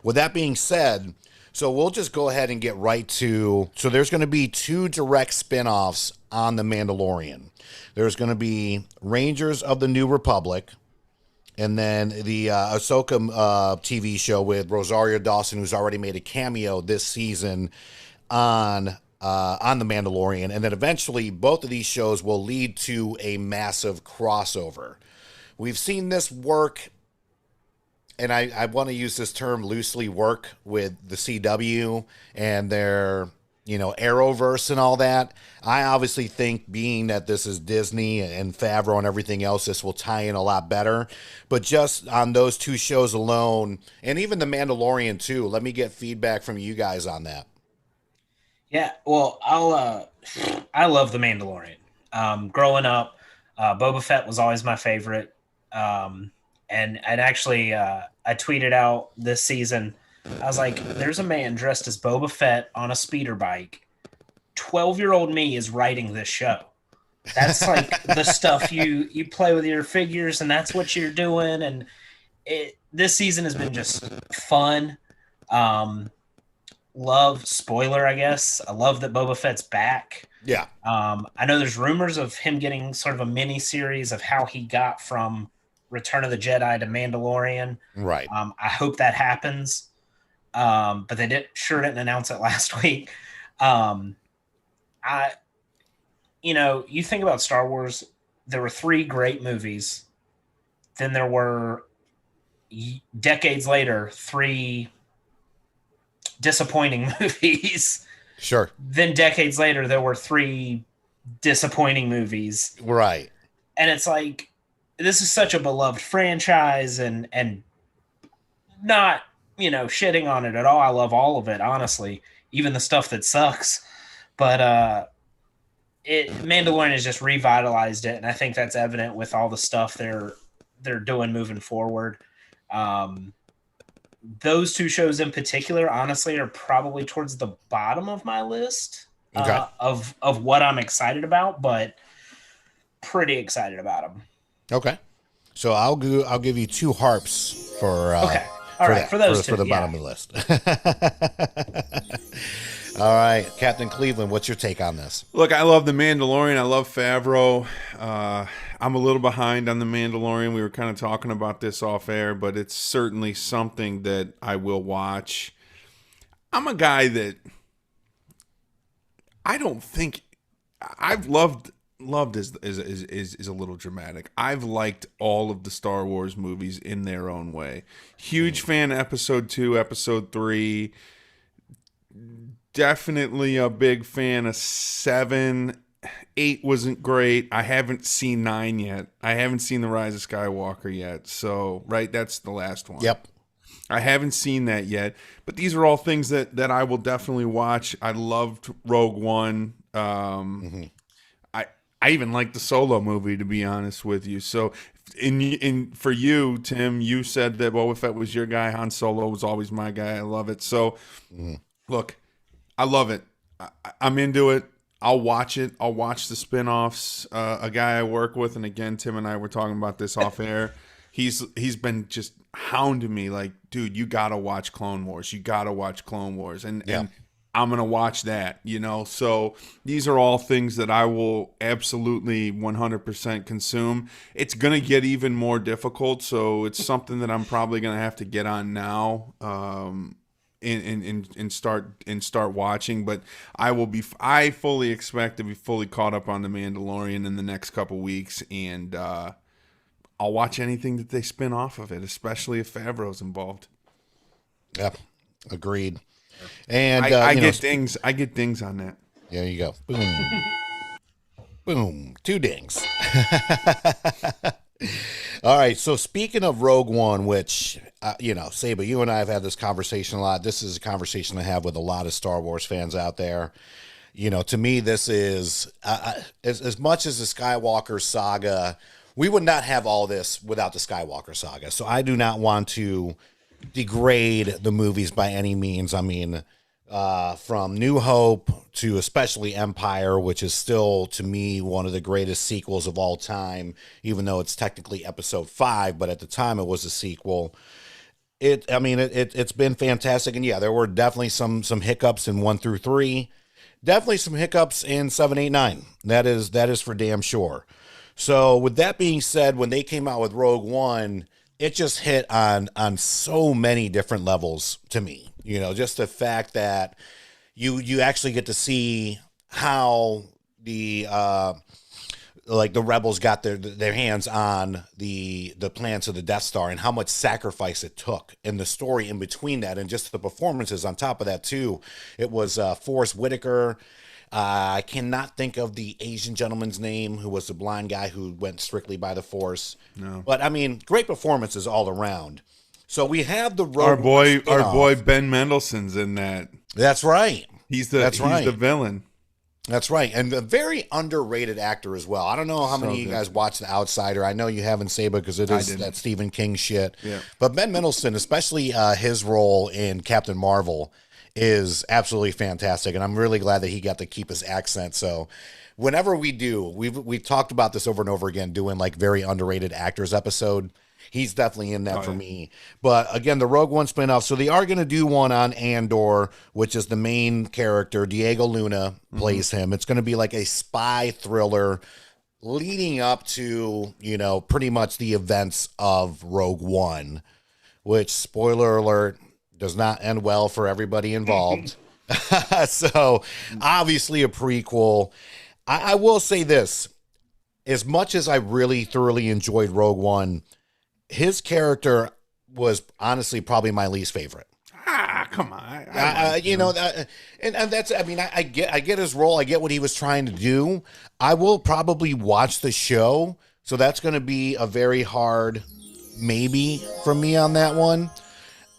with that being said, so we'll just go ahead and get right to, so there's going to be 2 direct spinoffs on The Mandalorian. There's going to be Rangers of the New Republic, and then the Ahsoka TV show with Rosario Dawson, who's already made a cameo this season on The Mandalorian. And then eventually both of these shows will lead to a massive crossover. We've seen this work, and I want to use this term loosely, work with the CW and their, Arrowverse and all that. I obviously think, being that this is Disney and Favreau and everything else, this will tie in a lot better. But just on those 2 shows alone, and even The Mandalorian too, let me get feedback from you guys on that. Yeah, well, I love The Mandalorian. Growing up, Boba Fett was always my favorite. And actually, I tweeted out this season, I was like, there's a man dressed as Boba Fett on a speeder bike. 12-year-old me is writing this show. That's like the stuff you play with your figures, and that's what you're doing. And this season has been just fun. Love, spoiler, I guess, I love that Boba Fett's back. Yeah. I know there's rumors of him getting sort of a mini series of how he got from Return of the Jedi to Mandalorian. Right. I hope that happens. But they didn't announce it last week. You think about Star Wars, there were 3 great movies Then there were decades later 3 disappointing movies. Sure. Then decades later there were 3 disappointing movies. Right. And it's like, this is such a beloved franchise, and not, shitting on it at all. I love all of it, honestly, even the stuff that sucks. But Mandalorian has just revitalized it, and I think that's evident with all the stuff they're doing moving forward. Those 2 shows in particular, honestly, are probably towards the bottom of my list of what I'm excited about, but pretty excited about them. Okay, so I'll give you 2 harps for okay. All right, for those 2 for the bottom of the list. All right, Captain Cleveland, what's your take on this? Look, I love The Mandalorian. I love Favreau. I'm a little behind on The Mandalorian. We were kind of talking about this off air, but it's certainly something that I will watch. I'm a guy that I don't think I've loved is a little dramatic. I've liked all of the Star Wars movies in their own way. Huge fan of Episode 2, Episode 3. Definitely a big fan of 7. 8 wasn't great. I haven't seen 9 yet. I haven't seen The Rise of Skywalker yet. So, right, that's the last one. Yep. I haven't seen that yet. But these are all things that I will definitely watch. I loved Rogue One. I even liked the Solo movie, to be honest with you. So, for you, Tim, you said that Boba Fett was your guy. Han Solo was always my guy. I love it. So, look, I love it. I'm into it. I'll watch it. I'll watch the spinoffs. A guy I work with, and again, Tim and I were talking about this off air. He's been just hounding me like, dude, you got to watch Clone Wars. You got to watch Clone Wars. And I'm going to watch that, So these are all things that I will absolutely 100% consume. It's going to get even more difficult, so it's something that I'm probably going to have to get on now and start watching. But I fully expect to be fully caught up on The Mandalorian in the next couple weeks, and I'll watch anything that they spin off of it, especially if Favreau's involved. Yep, agreed. And I get dings. I get dings on that. There you go. Boom. Boom. 2 dings. All right. So speaking of Rogue One, which, Saba, you and I have had this conversation a lot. This is a conversation I have with a lot of Star Wars fans out there. To me, this is, as much as the Skywalker saga, we would not have all this without the Skywalker saga. So I do not want to degrade the movies by any means. I mean, from New Hope to especially Empire, which is still, to me, one of the greatest sequels of all time, even though it's technically Episode 5, but at the time it was a sequel. It's been fantastic. And yeah, there were definitely some hiccups in 1 through 3. Definitely some hiccups in 7, 8, 9. That is for damn sure. So with that being said, when they came out with Rogue One, it just hit on so many different levels to me. Just the fact that you actually get to see how the rebels got their hands on the plans of the Death Star and how much sacrifice it took, and the story in between that, and just the performances on top of that too. It was Forrest Whitaker. I cannot think of the Asian gentleman's name who was the blind guy who went strictly by the Force. No. But great performances all around. So we have the our boy Ben Mendelsohn's in that. That's right. He's the villain. That's right. And a very underrated actor as well. I don't know how many of you guys watch The Outsider. I know you haven't, Saba, because it is that Stephen King shit. Yeah. But Ben Mendelsohn, especially his role in Captain Marvel, is absolutely fantastic, and I'm really glad that he got to keep his accent. So whenever we've talked about this over and over again, doing like very underrated actors episode. He's definitely in that for me. But again, the Rogue One spinoff. So they are going to do one on Andor, which is the main character. Diego Luna plays him. It's going to be like a spy thriller leading up to, pretty much the events of Rogue One, which, spoiler alert, does not end well for everybody involved. So obviously a prequel. I will say this, as much as I really thoroughly enjoyed Rogue One, his character was honestly probably my least favorite. Come on. I You know, and that's, I mean, I get his role. I get what he was trying to do. I will probably watch the show. So that's going to be a very hard maybe for me on that one.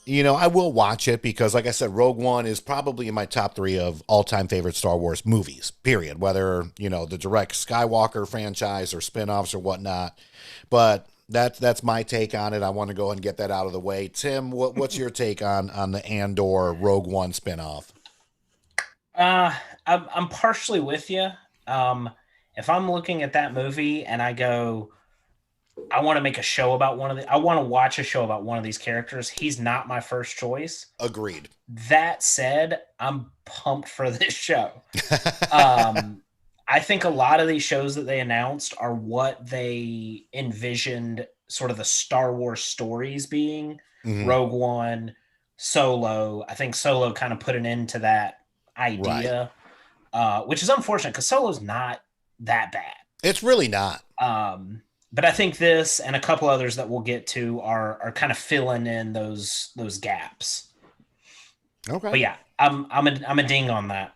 You know, I will watch it because, like I said, Rogue One is probably in my top 3 of all-time favorite Star Wars movies, period. Whether, you know, the direct Skywalker franchise or spin-offs or whatnot. But that's my take on it. I want to go ahead and get that out of the way. Tim, what's your take on the Andor Rogue One spin-off? I'm partially with you. If I'm looking at that movie and I go, I want to make a show about I want to watch a show about one of these characters, he's not my first choice. Agreed. That said, I'm pumped for this show. I think a lot of these shows that they announced are what they envisioned sort of the Star Wars stories being. Mhm. Rogue One, Solo. I think Solo kind of put an end to that idea, which is unfortunate because Solo's not that bad. It's really not. But I think this and a couple others that we'll get to are kind of filling in those gaps. Okay. But yeah, I'm a ding on that.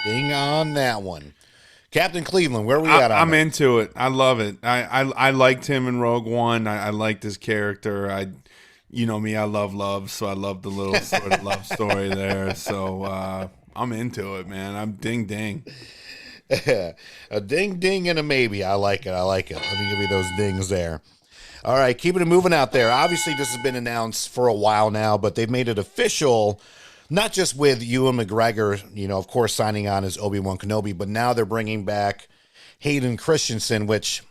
Ding on that one. Captain Cleveland, where are we at on I'm that? into it. I love it. I liked him in Rogue One. I liked his character. You know me, I love love, so I love the little sort of love story there. So I'm into it, man. I'm ding ding. A ding ding and a maybe. I like it. Let me give you those dings there. All right, keeping it moving out there. Obviously, this has been announced for a while now, but they've made it official, not just with Ewan McGregor, you know, of course, signing on as Obi-Wan Kenobi, but now they're bringing back Hayden Christensen, which,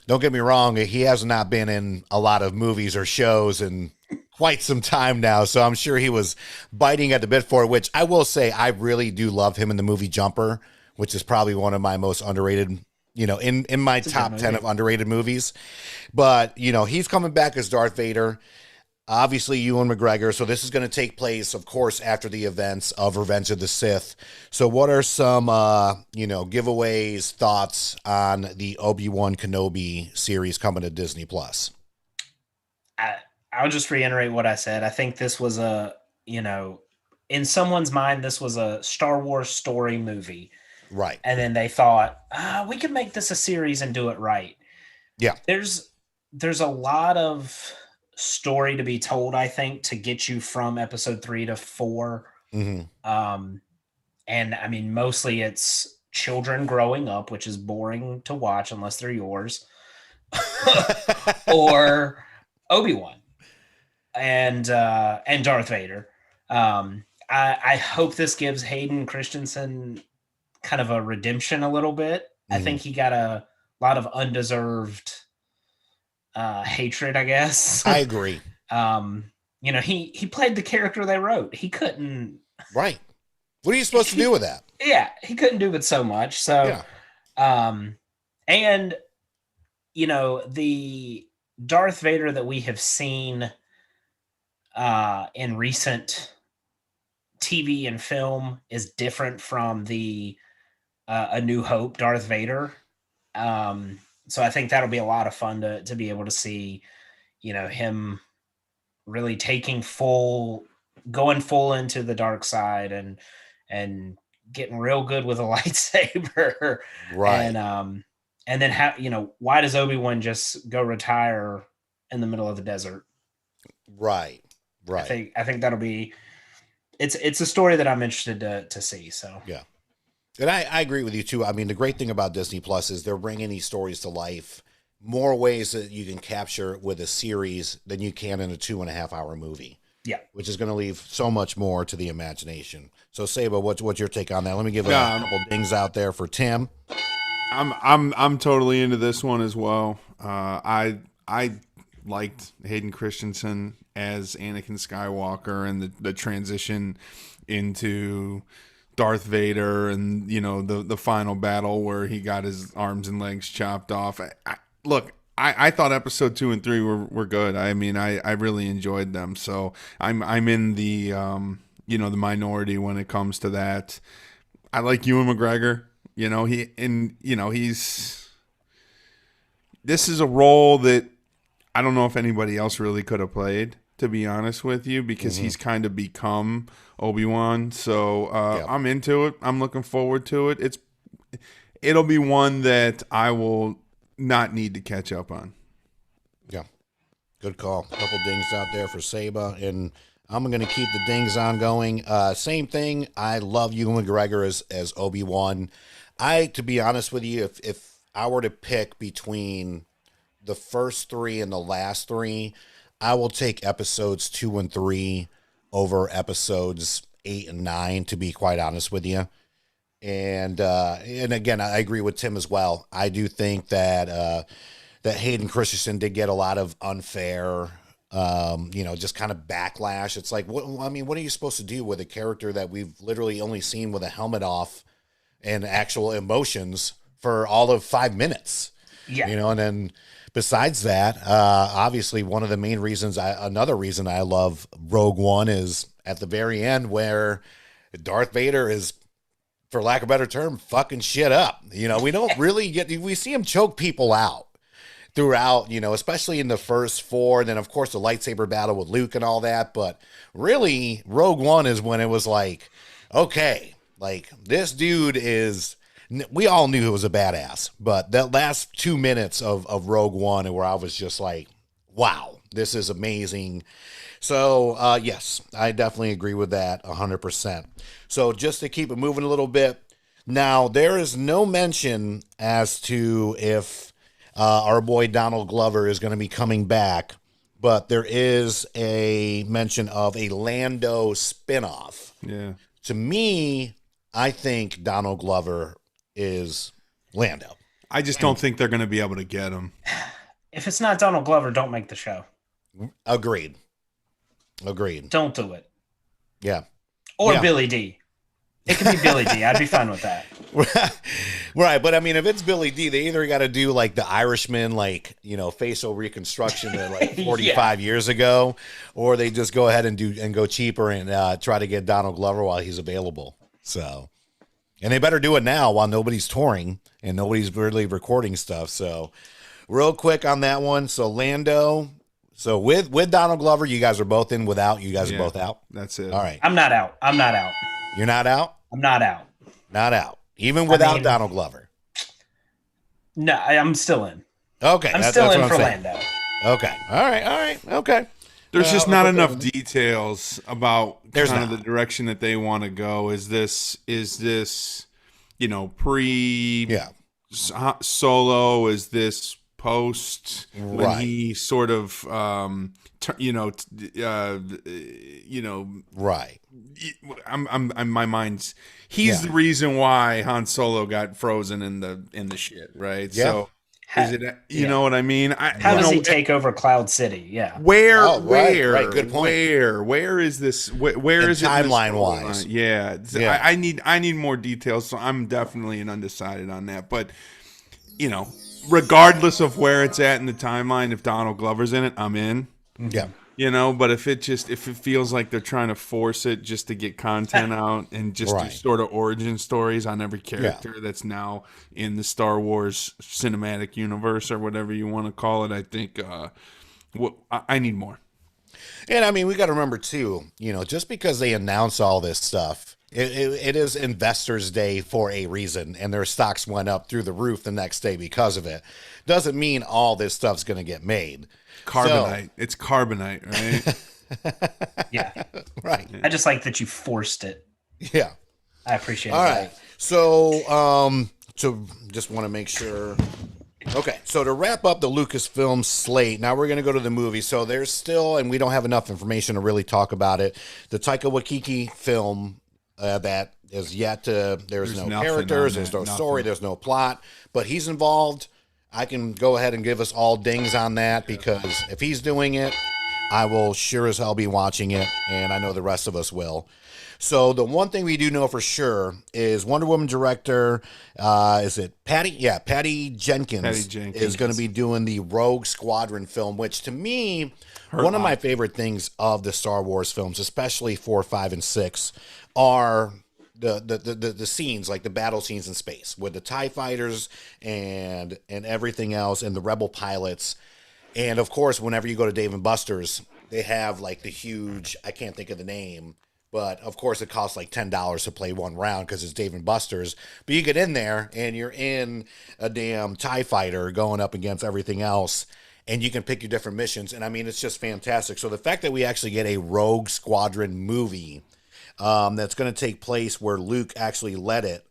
don't get me wrong, he has not been in a lot of movies or shows in quite some time now, so I'm sure he was biting at the bit for it, which I will say I really do love him in the movie Jumper, which is probably one of my most underrated, you know, in my top 10 of underrated movies. But, you know, he's coming back as Darth Vader. Obviously, Ewan McGregor. So this is going to take place, of course, after the events of Revenge of the Sith. So what are some, you know, giveaways, thoughts on the Obi-Wan Kenobi series coming to Disney Plus? I'll just reiterate what I said. I think this was you know, in someone's mind, this was a Star Wars story movie. Right. And then they thought, we could make this a series and do it right. Yeah. There's a lot of story to be told, I think, to get you from episode 3 to 4. Mm-hmm. And I mean, mostly it's children growing up, which is boring to watch unless they're yours, or Obi-Wan and Darth Vader. I hope this gives Hayden Christensen kind of a redemption a little bit. Mm-hmm. I think he got a lot of undeserved hatred, I guess. I agree. You know, he played the character they wrote. He couldn't. Right. What are you supposed to do with that? Yeah, he couldn't do it so much. So, yeah. And you know, the Darth Vader that we have seen in recent TV and film is different from the A New Hope Darth Vader. So I think that'll be a lot of fun to be able to see, you know, him really going full into the dark side and getting real good with a lightsaber. Right. And then you know, why does Obi-Wan just go retire in the middle of the desert? Right. I think that'll be, it's a story that I'm interested to see. So yeah. And I agree with you too. I mean, the great thing about Disney Plus is they're bringing these stories to life more ways that you can capture with a series than you can in a 2.5-hour movie. Yeah. Which is going to leave so much more to the imagination. So Saba, what's your take on that? Let me give a couple dings out there for Tim. I'm totally into this one as well. I liked Hayden Christensen as Anakin Skywalker and the transition into Darth Vader and, you know, the final battle where he got his arms and legs chopped off. I thought episode 2 and 3 were good. I mean, I really enjoyed them. So I'm in the you know, the minority when it comes to that. I like Ewan McGregor. You know, this is a role that I don't know if anybody else really could have played, to be honest with you, because he's kind of become Obi-Wan. So I'm into it. I'm looking forward to it. It'll be one that I will not need to catch up on. Yeah. Good call. A couple dings out there for Saba, and I'm going to keep the dings on going. Same thing. I love Ewan McGregor as Obi-Wan. To be honest with you, if I were to pick between the first 3 and the last 3, I will take episodes 2 and 3 over episodes 8 and 9, to be quite honest with you. And again, I agree with Tim as well. I do think that Hayden Christensen did get a lot of unfair, just kind of backlash. It's like, what are you supposed to do with a character that we've literally only seen with a helmet off and actual emotions for all of 5 minutes? Yeah. And then besides that, obviously one of the main reasons, another reason I love Rogue One is at the very end where Darth Vader is, for lack of a better term, fucking shit up. We don't really we see him choke people out throughout, especially in the first 4. And then, of course, the lightsaber battle with Luke and all that. But really, Rogue One is when it was like, okay, like this dude is, we all knew he was a badass. But that last 2 minutes of Rogue One, where I was just like, wow, this is amazing. So, yes, I definitely agree with that 100%. So just to keep it moving a little bit, now there is no mention as to if our boy Donald Glover is going to be coming back, but there is a mention of a Lando spinoff. Yeah. To me, I think Donald Glover is Lando. I just don't think they're going to be able to get him. If it's not Donald Glover, don't make the show. Agreed. Don't do it. Yeah. Or Yeah. Billy D. It could be Billy D. I'd be fine with that. Right, but I mean, if it's Billy D, they either got to do like the Irishman, facial reconstruction like 45 years ago, or they just go ahead and go cheaper and try to get Donald Glover while he's available. So, and they better do it now while nobody's touring and nobody's really recording stuff. So, real quick on that one. So Lando. So with Donald Glover, you guys are both in. Without, you guys are both out. That's it. All right. I'm not out. You're not out? I'm not out. Not out. Even without Donald Glover. No, I'm still in. Okay. I'm still in for Lando. Okay. All right. Okay. There's just not enough details about There's kind of not. the direction that they want to go. Is this pre Solo? Is this post when he sort of right. I'm my mind's he's the reason why Han Solo got frozen in the shit, right? Yeah. So is it you know what I mean? How does he take over Cloud City? Yeah. Where right. Good point. Where is this where is it timeline wise? Yeah. I need more details, so I'm definitely an undecided on that. But regardless of where it's at in the timeline, if Donald Glover's in it, I'm in. Yeah. But if it feels like they're trying to force it just to get content out and just do sort of origin stories on every character that's now in the Star Wars cinematic universe or whatever you want to call it, I think I need more. And I mean, we got to remember too, just because they announce all this stuff, it is Investors Day for a reason, and their stocks went up through the roof the next day because of it. Doesn't mean all this stuff's going to get made. Carbonite. It's carbonite, right? Yeah. Right. I just like that you forced it. Yeah. I appreciate it. All right. So, just want to make sure. Okay. So to wrap up the Lucasfilm slate, now we're going to go to the movie. So there's still, and we don't have enough information to really talk about it, the Taika Waititi film that is yet to, there's no characters, there's no story, there's no plot, but he's involved. I can go ahead and give us all dings on that because if he's doing it, I will sure as hell be watching it, and I know the rest of us will. So the one thing we do know for sure is Wonder Woman director, is it Patty? Yeah, Patty Jenkins is going to be doing the Rogue Squadron film, which to me, one of my favorite things of the Star Wars films, especially 4, 5, and 6, are the scenes, like the battle scenes in space with the TIE fighters and everything else and the rebel pilots. And of course, whenever you go to Dave and Buster's, they have like the huge, I can't think of the name, but of course it costs like $10 to play one round because it's Dave and Buster's. But you get in there and you're in a damn TIE fighter going up against everything else, and you can pick your different missions. And I mean, it's just fantastic. So the fact that we actually get a Rogue Squadron movie that's going to take place where Luke actually led it,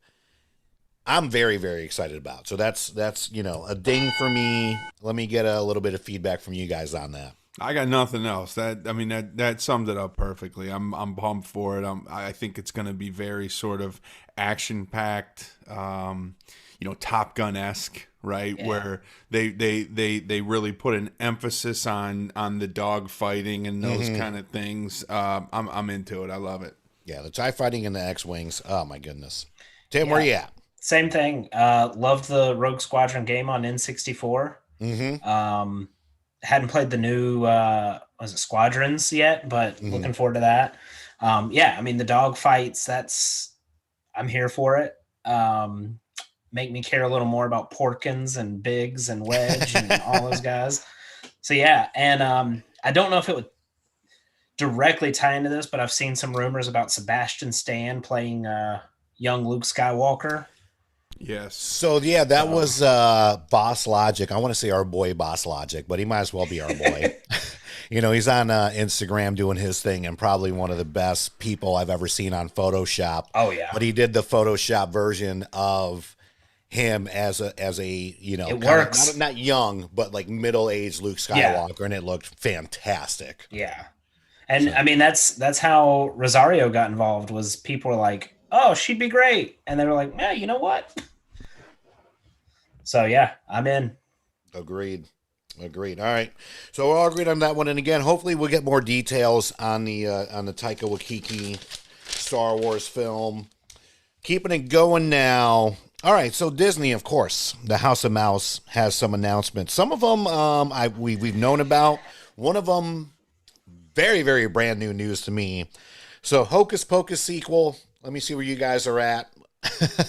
I'm very, very excited about. So that's a ding for me. Let me get a little bit of feedback from you guys on that. I got nothing else. That summed it up perfectly. I'm pumped for it. I think it's going to be very sort of action packed, Top Gun-esque, right? Yeah. Where they really put an emphasis on the dog fighting and those kind of things. I'm into it. I love it. Yeah, the TIE fighting and the X-Wings. Oh my goodness. Tim, where you at? Same thing. Loved the Rogue Squadron game on N64. Hadn't played the new Squadrons yet, but looking forward to that. I mean, the dog fights, I'm here for it. Make me care a little more about Porkins and Biggs and Wedge and all those guys. So and I don't know if it would directly tie into this, but I've seen some rumors about Sebastian Stan playing young Luke Skywalker. Yes. So that was Boss Logic. I want to say our boy Boss Logic, but he might as well be our boy. He's on Instagram doing his thing, and probably one of the best people I've ever seen on Photoshop. Oh yeah. But he did the Photoshop version of him as a it works. Not young, but like middle-aged Luke Skywalker, and it looked fantastic. Yeah. And I mean that's how Rosario got involved. Was people were like, oh, she'd be great. And they were like, yeah, you know what? So, I'm in. Agreed. All right. So we're all agreed on that one. And again, hopefully we'll get more details on the Taika Waititi Star Wars film. Keeping it going now. All right. So Disney, of course, the House of Mouse has some announcements. Some of them we've known about. One of them, very, very brand new news to me. So Hocus Pocus sequel. Let me see where you guys are at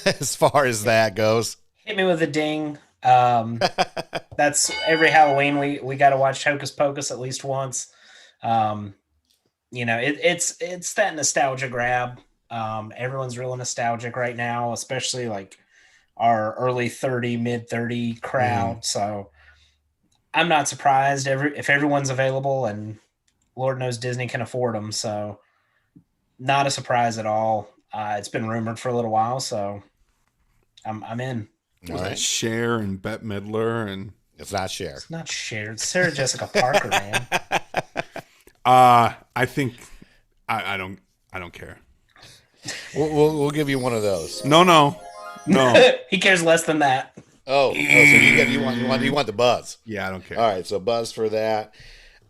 as far as that goes. Hit me with a ding. That's every Halloween we got to watch Hocus Pocus at least once. It's that nostalgia grab. Everyone's real nostalgic right now, especially like our early 30, mid 30 crowd. So I'm not surprised if everyone's available, and Lord knows Disney can afford them. So not a surprise at all. It's been rumored for a little while, so I'm in. Was that Cher and Bette Midler? And it's not Cher. It's not Cher. It's Sarah Jessica Parker, man. I think I don't care. We'll give you one of those. No. He cares less than that. So you want the buzz? Yeah, I don't care. All right, so buzz for that.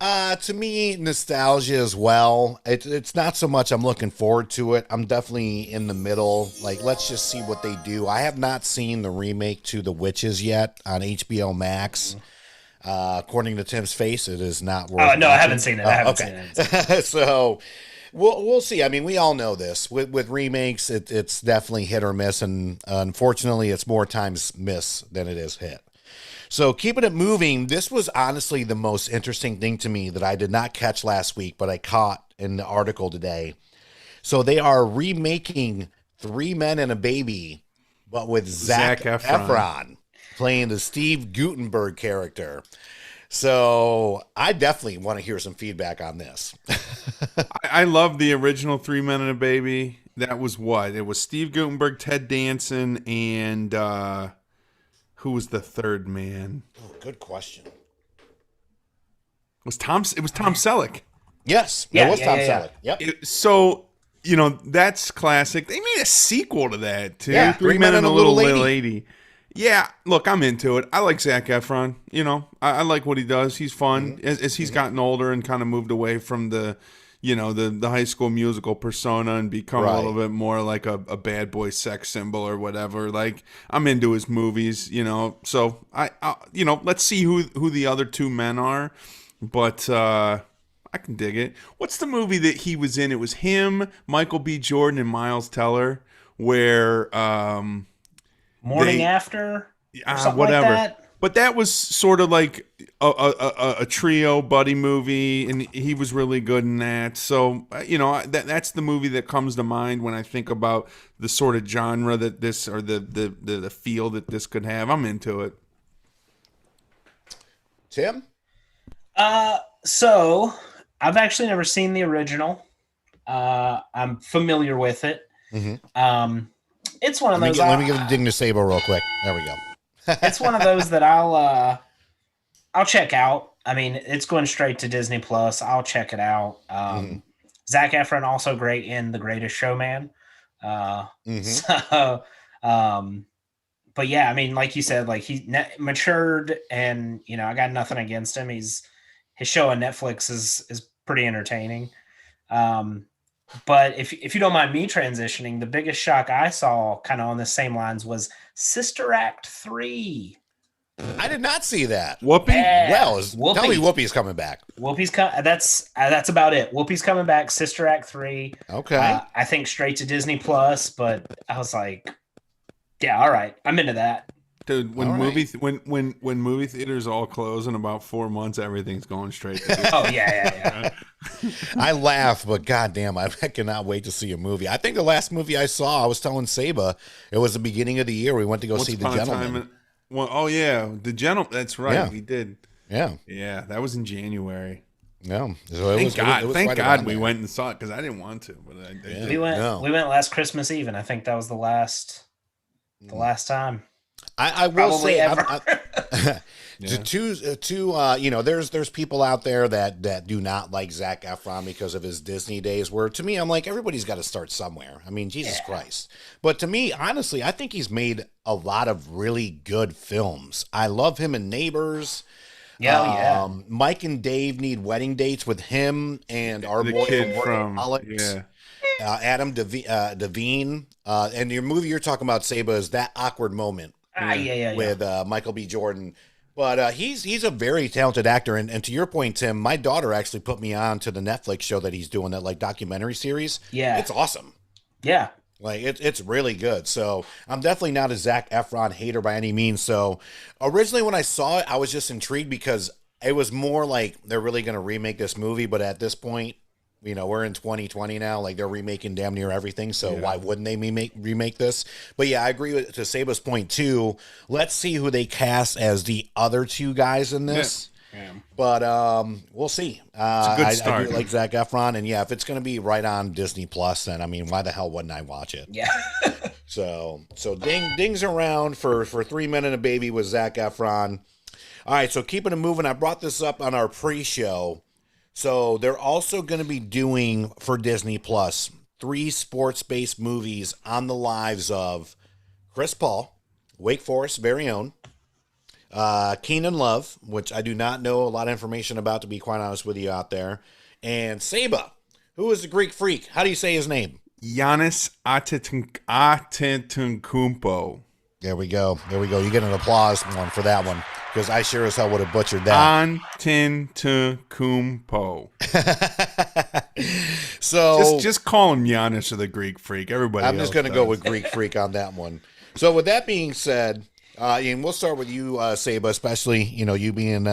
To me, nostalgia as well. It's not so much I'm looking forward to it. I'm definitely in the middle. Like, let's just see what they do. I have not seen the remake to The Witches yet on HBO Max. According to Tim's face, it is not worth Oh, no, watching. I haven't seen it. I haven't seen it. So we'll see. I mean, we all know this. With remakes, it's definitely hit or miss, and unfortunately, it's more times miss than it is hit. So keeping it moving, this was honestly the most interesting thing to me that I did not catch last week, but I caught in the article today. So they are remaking Three Men and a Baby, but with Zac Efron playing the Steve Guttenberg character. So I definitely want to hear some feedback on this. I love the original Three Men and a Baby. That was what? It was Steve Guttenberg, Ted Danson, and... who was the third man? Oh, good question. It was Tom Selleck. Yes, it was Tom Selleck. Yep. That's classic. They made a sequel to that too. Yeah, Three Men and a Little Lady. Yeah, look, I'm into it. I like Zac Efron. I like what he does. He's fun. As he's gotten older and kind of moved away from the High School Musical persona and become a little bit more like a bad boy sex symbol or whatever. Like, I'm into his movies, So I let's see who the other two men are, but I can dig it. What's the movie that he was in? It was him, Michael B. Jordan, and Miles Teller, where Morning After, or something whatever. like that. But that was sort of like a trio buddy movie, and he was really good in that. So that's the movie that comes to mind when I think about the sort of genre that this, or the feel that this could have. I'm into it. Tim? So I've actually never seen the original. I'm familiar with it. Mm-hmm. It's one of those. Let me give the ding to Sabo real quick. There we go. It's one of those that I'll check out. I mean, it's going straight to Disney Plus. I'll check it out. Zac Efron also great in The Greatest Showman. So, but yeah, I mean, like you said, like he matured, and I got nothing against him. His show on Netflix is pretty entertaining. But if you don't mind me transitioning, the biggest shock I saw kind of on the same lines was Sister Act 3. I did not see that. Whoopi? Well, tell me Whoopi's coming back. That's about it. Whoopi's coming back, Sister Act 3. Okay. I think straight to Disney Plus, but I was like, yeah, all right. I'm into that. Dude, when movie theaters all close in about 4 months, everything's going straight to Oh, yeah. I laugh, but goddamn, I cannot wait to see a movie. I think the last movie I saw, I was telling Saba, it was the beginning of the year. We went to go see The Gentleman. The Gentleman. That's right. Yeah. We did. Yeah. Yeah, that was in January. No. So Thank God we went and saw it, because I didn't want to. But I did. We went last Christmas Eve, and I think that was the last time. I will Probably say, ever. there's people out there that do not like Zac Efron because of his Disney days, where to me, I'm like, everybody's got to start somewhere. I mean, Jesus Christ. But to me, honestly, I think he's made a lot of really good films. I love him in Neighbors. Yeah. Mike and Dave Need Wedding Dates with him and our The boy kid from Alex. Adam Devine. And your movie you're talking about, Saba, is That Awkward Moment. With Michael B. Jordan. But he's a very talented actor. And to your point, Tim, my daughter actually put me on to the Netflix show that he's doing, that like documentary series. Yeah. It's awesome. Yeah. Like it's really good. So I'm definitely not a Zac Efron hater by any means. So originally when I saw it, I was just intrigued because it was more like they're really going to remake this movie. But at this point, we're in 2020 now. Like, they're remaking damn near everything. So why wouldn't they remake this? But yeah, I agree to Saba's point too. Let's see who they cast as the other two guys in this. Yeah. But we'll see. It's a good start. I do like Zac Efron, and yeah, if it's going to be right on Disney Plus, then I mean, why the hell wouldn't I watch it? Yeah. So dings around for 3 Men and a Baby with Zac Efron. All right, so keeping it moving. I brought this up on our pre-show. So they're also going to be doing for Disney Plus 3 sports-based movies on the lives of Chris Paul, Wake Forest's very own, Keenan Love, which I do not know a lot of information about, to be quite honest with you out there, and Saba, who is the Greek freak. How do you say his name? Giannis Antetokounmpo. There we go. You get an applause one for that one, because I sure as hell would have butchered that. Antetokounmpo. So just call him Giannis or the Greek freak. Everybody. I'm just going to go with Greek freak on that one. So with that being said, and we'll start with you, Saba, especially you being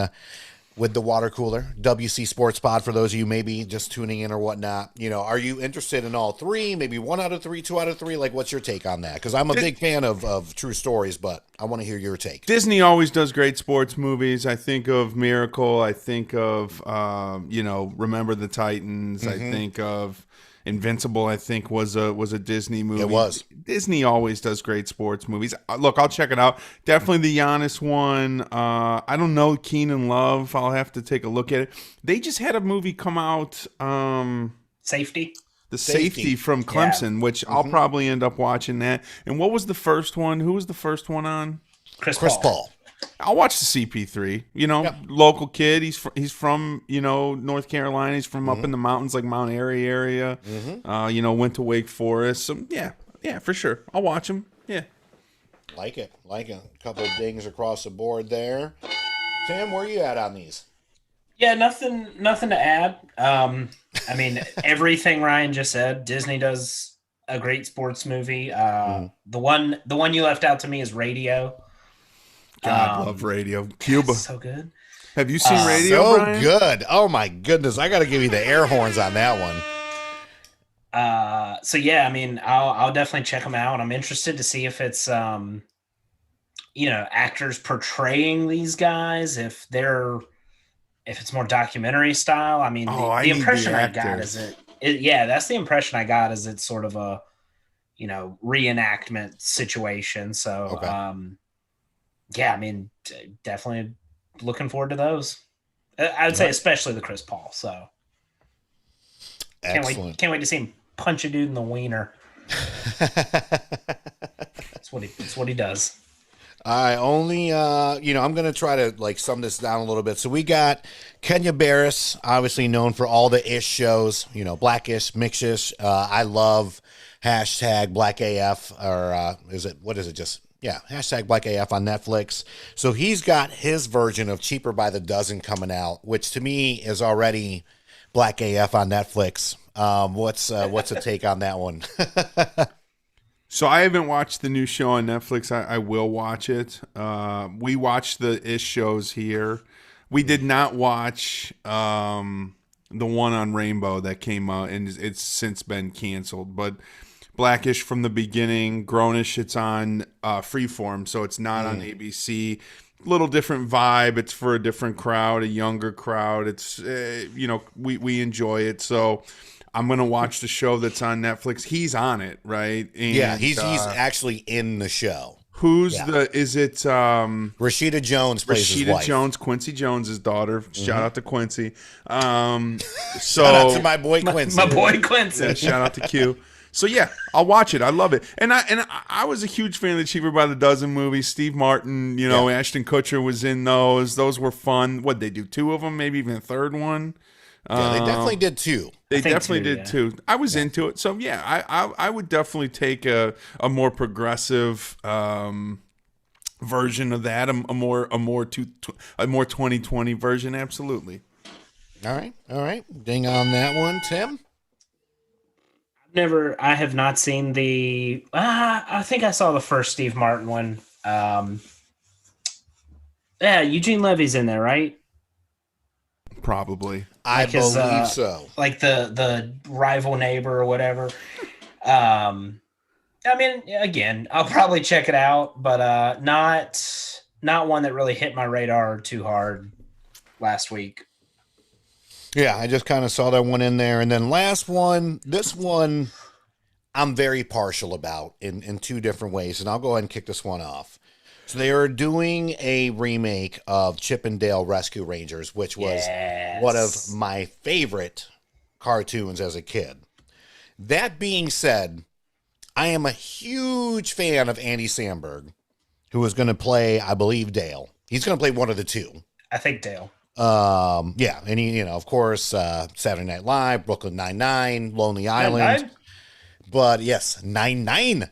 with the water cooler, WC Sports Pod, for those of you maybe just tuning in or whatnot. Are you interested in all 3? Maybe 1 out of 3, 2 out of 3? Like, what's your take on that? Because I'm a big fan of true stories, but I want to hear your take. Disney always does great sports movies. I think of Miracle. I think of, Remember the Titans. I think of Invincible. I think was a Disney movie. It was. Disney always does great sports movies. Look, I'll check it out. Definitely the Giannis one. I don't know Keenan Love. I'll have to take a look at it. They just had a movie come out. Safety. The safety from Clemson, which I'll probably end up watching that. And what was the first one? Who was the first one on? Chris Paul. I'll watch the CP3. Local kid. He's from North Carolina. He's from up in the mountains, like Mount Airy area. Went to Wake Forest. So yeah, for sure. I'll watch him. Yeah, like it. A couple of dings across the board there. Tim, where are you at on these? Yeah, nothing to add. I mean, everything Ryan just said. Disney does a great sports movie. The one you left out to me is Radio. God, love Radio. Cuba. So good. Have you seen Radio, So Brian? good. Oh my goodness. I got to give you the air horns on that one. So yeah, I mean, I'll definitely check them out. I'm interested to see if it's actors portraying these guys, if it's more documentary style. I mean, the impression I got is that's the impression I got, is it's sort of a reenactment situation. So I mean, definitely looking forward to those. I would say especially the Chris Paul. So Excellent. Can't wait to see him punch a dude in the wiener. That's what he does. I only, I'm going to try to sum this down a little bit. So we got Kenya Barris, obviously known for all the ish shows, Blackish, Mixish. I love hashtag Black AF, or hashtag Black AF on Netflix. So he's got his version of Cheaper by the Dozen coming out, which to me is already Black AF on Netflix. What's a take on that one? So I haven't watched the new show on Netflix. I will watch it. We watched the ish shows here. We did not watch the one on Rainbow that came out, and it's since been canceled. But Blackish from the beginning, Grownish, it's on Freeform, so it's not on ABC. Little different vibe. It's for a different crowd, a younger crowd. It's we enjoy it. So I'm gonna watch the show that's on Netflix. He's on it, right? And, he's actually in the show. Is it Rashida Jones plays his wife. Rashida Jones, Quincy Jones' daughter. Shout out to Quincy. So shout out to my boy Quincy. My boy Quincy. Yeah, shout out to Q. So yeah, I'll watch it. I love it, and I was a huge fan of the Cheaper by the Dozen movies. Steve Martin, Ashton Kutcher was in those. Those were fun. What'd they do? 2 of them, maybe even a third one. Yeah, they definitely did 2. They definitely did 2. I was into it, so yeah, I would definitely take a more progressive version of that, a more 2020 version. Absolutely. All right. Ding on that one, Tim. I have not seen the. I think I saw the first Steve Martin one. Eugene Levy's in there, right? Probably. I believe so. Like the rival neighbor or whatever. I mean, again, I'll probably check it out, but not one that really hit my radar too hard last week. Yeah, I just kind of saw that one in there. And then last one, this one I'm very partial about in 2 different ways, and I'll go ahead and kick this one off. So they are doing a remake of Chippendale Rescue Rangers, which was one of my favorite cartoons as a kid. That being said, I am a huge fan of Andy Samberg, who is going to play, I believe, Dale. He's going to play one of the 2. I think Dale. And he, of course, Saturday Night Live, Brooklyn Nine-Nine, Lonely Island. 9-9? But yes, 9-9.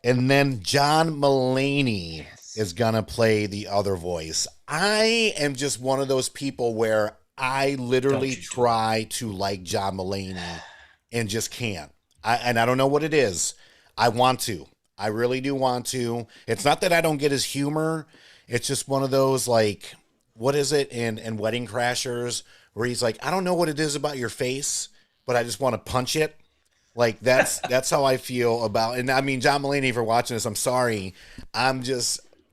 And then John Mulaney is going to play the other voice. I am just one of those people where I literally try to like John Mulaney and just can't. I don't know what it is. I want to. I really do want to. It's not that I don't get his humor. It's just one of those, what is it in Wedding Crashers, where he's like, I don't know what it is about your face, but I just want to punch it. That's how I feel about. And I mean, John Mulaney, for watching this, I'm sorry.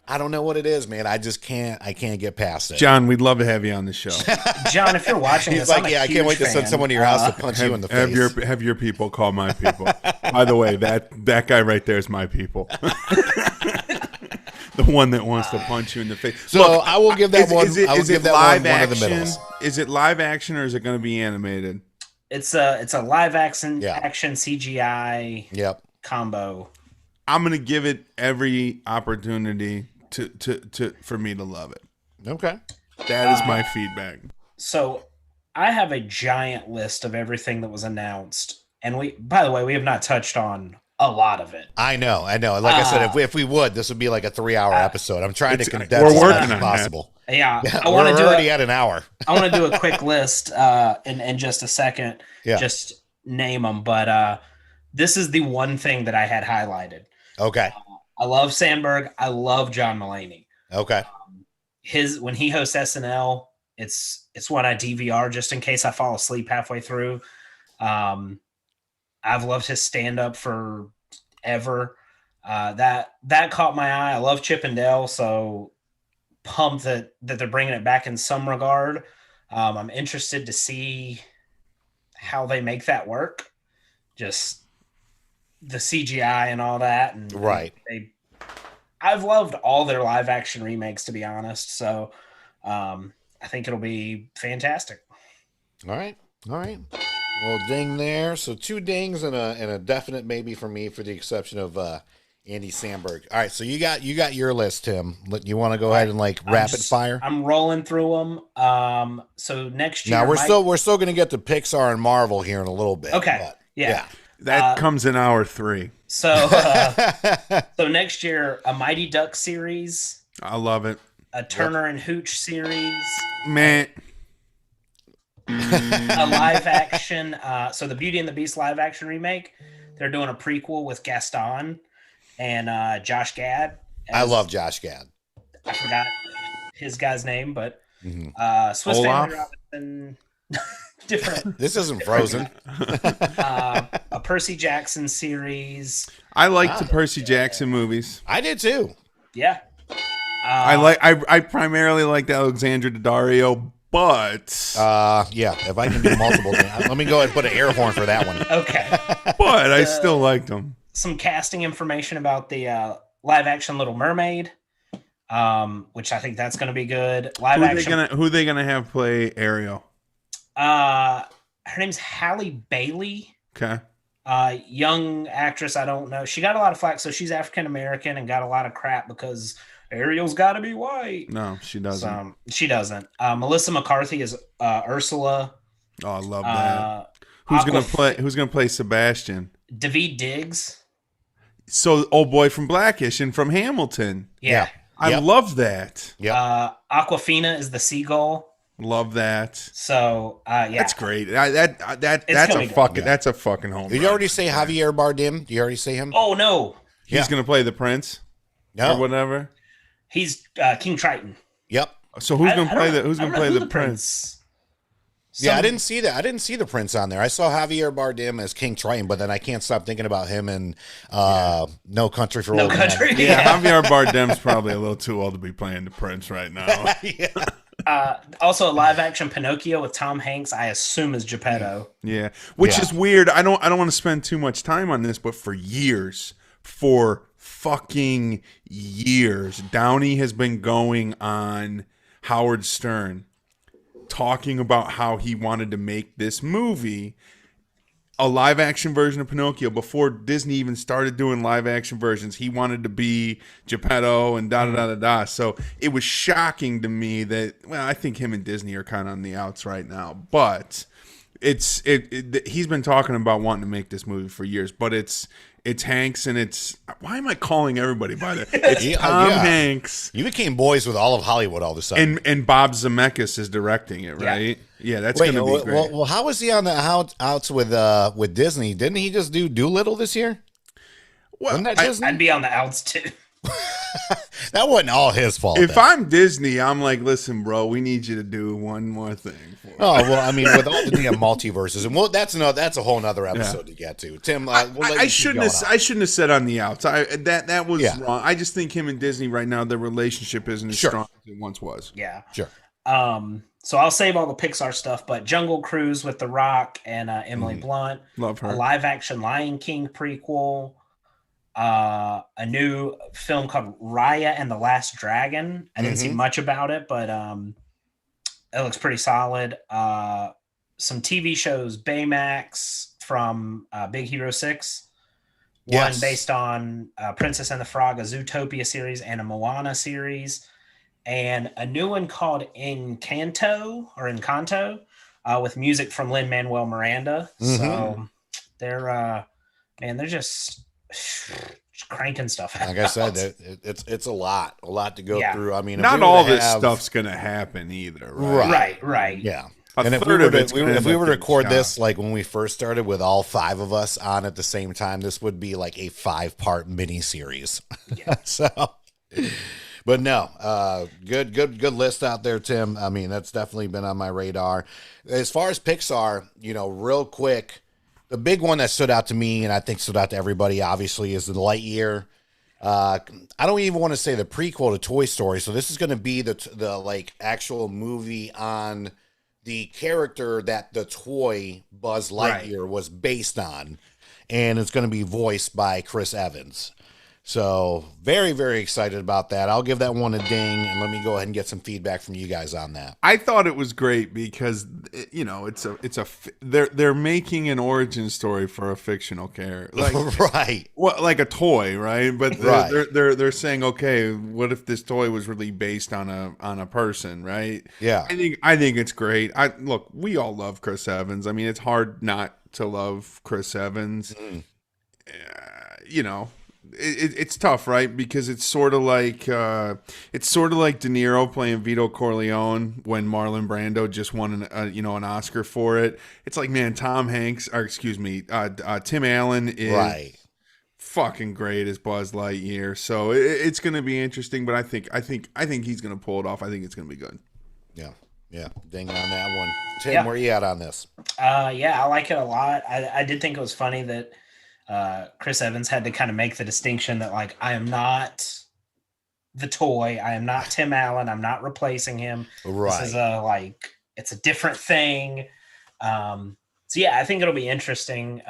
I don't know what it is, man. I just can't. I can't get past it. John, we'd love to have you on the show. John, if you're watching he's this, like, I can't wait to send someone to your house to punch you in the face. Have your people call my people. By the way, that guy right there is my people. The one that wants to punch you in the face. So look, I will give that one. I will give that one of the middles. Is it live action or is it going to be animated? It's a live action CGI combo. I'm going to give it every opportunity for me to love it. Okay. That is my feedback. So I have a giant list of everything that was announced. And by the way, we have not touched on a lot of it. I know. Like I said, if we would, this would be like a 3-hour episode. I'm trying to condense we're as working much as on possible. Yeah. We're already at an hour. I want to do a quick list in just a second. Yeah. Just name them. But this is the one thing that I had highlighted. Okay. I love Sandberg. I love John Mulaney. Okay. When he hosts SNL, it's one I DVR just in case I fall asleep halfway through. I've loved his stand up forever. That caught my eye. I love Chippendale, so pumped that they're bringing it back in some regard. I'm interested to see how they make that work. Just the CGI and all that, and Right. I've loved all their live action remakes, to be honest. So I think it'll be fantastic. All right. Well, ding there. So 2 dings and a definite maybe for me, for the exception of Andy Samberg. All right. So you got your list, Tim. You want to go ahead and rapid fire? I'm rolling through them. So next year, now we're still going to get to Pixar and Marvel here in a little bit. Okay. But, yeah. That comes in hour 3. So so next year, a Mighty Duck series. I love it. A Turner and Hooch series. Man. A live action. So the Beauty and the Beast live action remake. They're doing a prequel with Gaston and Josh Gad. I love Josh Gad. I forgot his guy's name, but Swiss Olaf? Family Robinson. Different. This isn't Frozen. A Percy Jackson series. I like the Percy Jackson movies. I did too. Yeah. I primarily liked Alexandra Daddario, but if I can do multiple, let me go ahead and put an air horn for that one. Okay. but I still liked them. Some casting information about the live action Little Mermaid, which I think that's going to be good. Who are they gonna have play Ariel? Her name's Halle Bailey. Okay. Young actress. I don't know. She got a lot of flack, so she's African American and got a lot of crap because Ariel's got to be white. No, she doesn't. She doesn't. Melissa McCarthy is Ursula. Oh, I love that. Who's gonna play Sebastian? Daveed Diggs. So, old boy from Blackish and from Hamilton. Yeah. I love that. Yeah. Aquafina is the seagull. Love that. So yeah, that's great. That's a fucking home. Did you already say Javier Bardem? Did you already say him? Oh no, he's gonna play the prince. No, or whatever. He's King Triton. Yep. So who's gonna play the prince? Yeah, I didn't see that. I didn't see the prince on there. I saw Javier Bardem as King Triton, but then I can't stop thinking about him in No Country for Old Men. Yeah, Javier Bardem's probably a little too old to be playing the prince right now. Also, a live action Pinocchio with Tom Hanks, I assume, is Geppetto. Yeah, which is weird. I don't want to spend too much time on this, but for fucking years, Downey has been going on Howard Stern talking about how he wanted to make this movie a live action version of Pinocchio before Disney even started doing live action versions. He wanted to be Geppetto and da. So it was shocking to me that, well, I think him and Disney are kind of on the outs right now, but he's been talking about wanting to make this movie for years, but it's Hanks and why am I calling everybody by that? It's Tom Hanks. You became boys with all of Hollywood all of a sudden. And Bob Zemeckis is directing it, right? Yeah, that's going to be great. Well, how was he on the outs with Disney? Didn't he just do Doolittle this year? Well, I'd be on the outs too. That wasn't all his fault. If I'm Disney, I'm like, listen, bro, we need you to do one more thing for us. Oh, well, I mean, with all the multiverses, and that's a whole nother episode to get to. Tim, I shouldn't have said on the outs. That was wrong. I just think him and Disney right now, their relationship isn't as strong as it once was. Yeah. Sure. So I'll save all the Pixar stuff, but Jungle Cruise with The Rock and Emily Blunt. Love her. A live action Lion King prequel. A new film called Raya and the Last Dragon. I didn't see much about it, but it looks pretty solid. Some TV shows, Baymax from Big Hero 6. One based on Princess and the Frog, a Zootopia series, and a Moana series. And a new one called Encanto with music from Lin-Manuel Miranda. So they're just cranking stuff out. Like I said, it's a lot to go through. I mean, not all this stuff's gonna happen either, right? Right. Yeah. And if we were to record this like when we first started with all 5 of us on at the same time, this would be like a 5-part mini series. Yeah. So, But no, good list out there, Tim. I mean, that's definitely been on my radar. As far as Pixar, real quick, the big one that stood out to me, and I think stood out to everybody, obviously, is the Lightyear. I don't even want to say the prequel to Toy Story. So this is going to be the like actual movie on the character that the toy Buzz Lightyear was based on, and it's going to be voiced by Chris Evans. So very, very excited about that. I'll give that one a ding, and let me go ahead and get some feedback from you guys on that. I thought it was great because they're making an origin story for a fictional character, like right, like a toy, right? But they're saying, okay, what if this toy was really based on a person, right? Yeah, I think it's great. Look, we all love Chris Evans. I mean, it's hard not to love Chris Evans. It's tough, right? Because it's sort of like De Niro playing Vito Corleone when Marlon Brando just won an Oscar for it. It's like, man, Tim Allen is fucking great as Buzz Lightyear. So it's going to be interesting, but I think he's going to pull it off. I think it's going to be good. Yeah, ding on that one. Tim, where are you at on this? I like it a lot. I did think it was funny that Chris Evans had to kind of make the distinction that, like, I am not the toy. I am not Tim Allen. I'm not replacing him. Right. This is it's a different thing. I think it'll be interesting.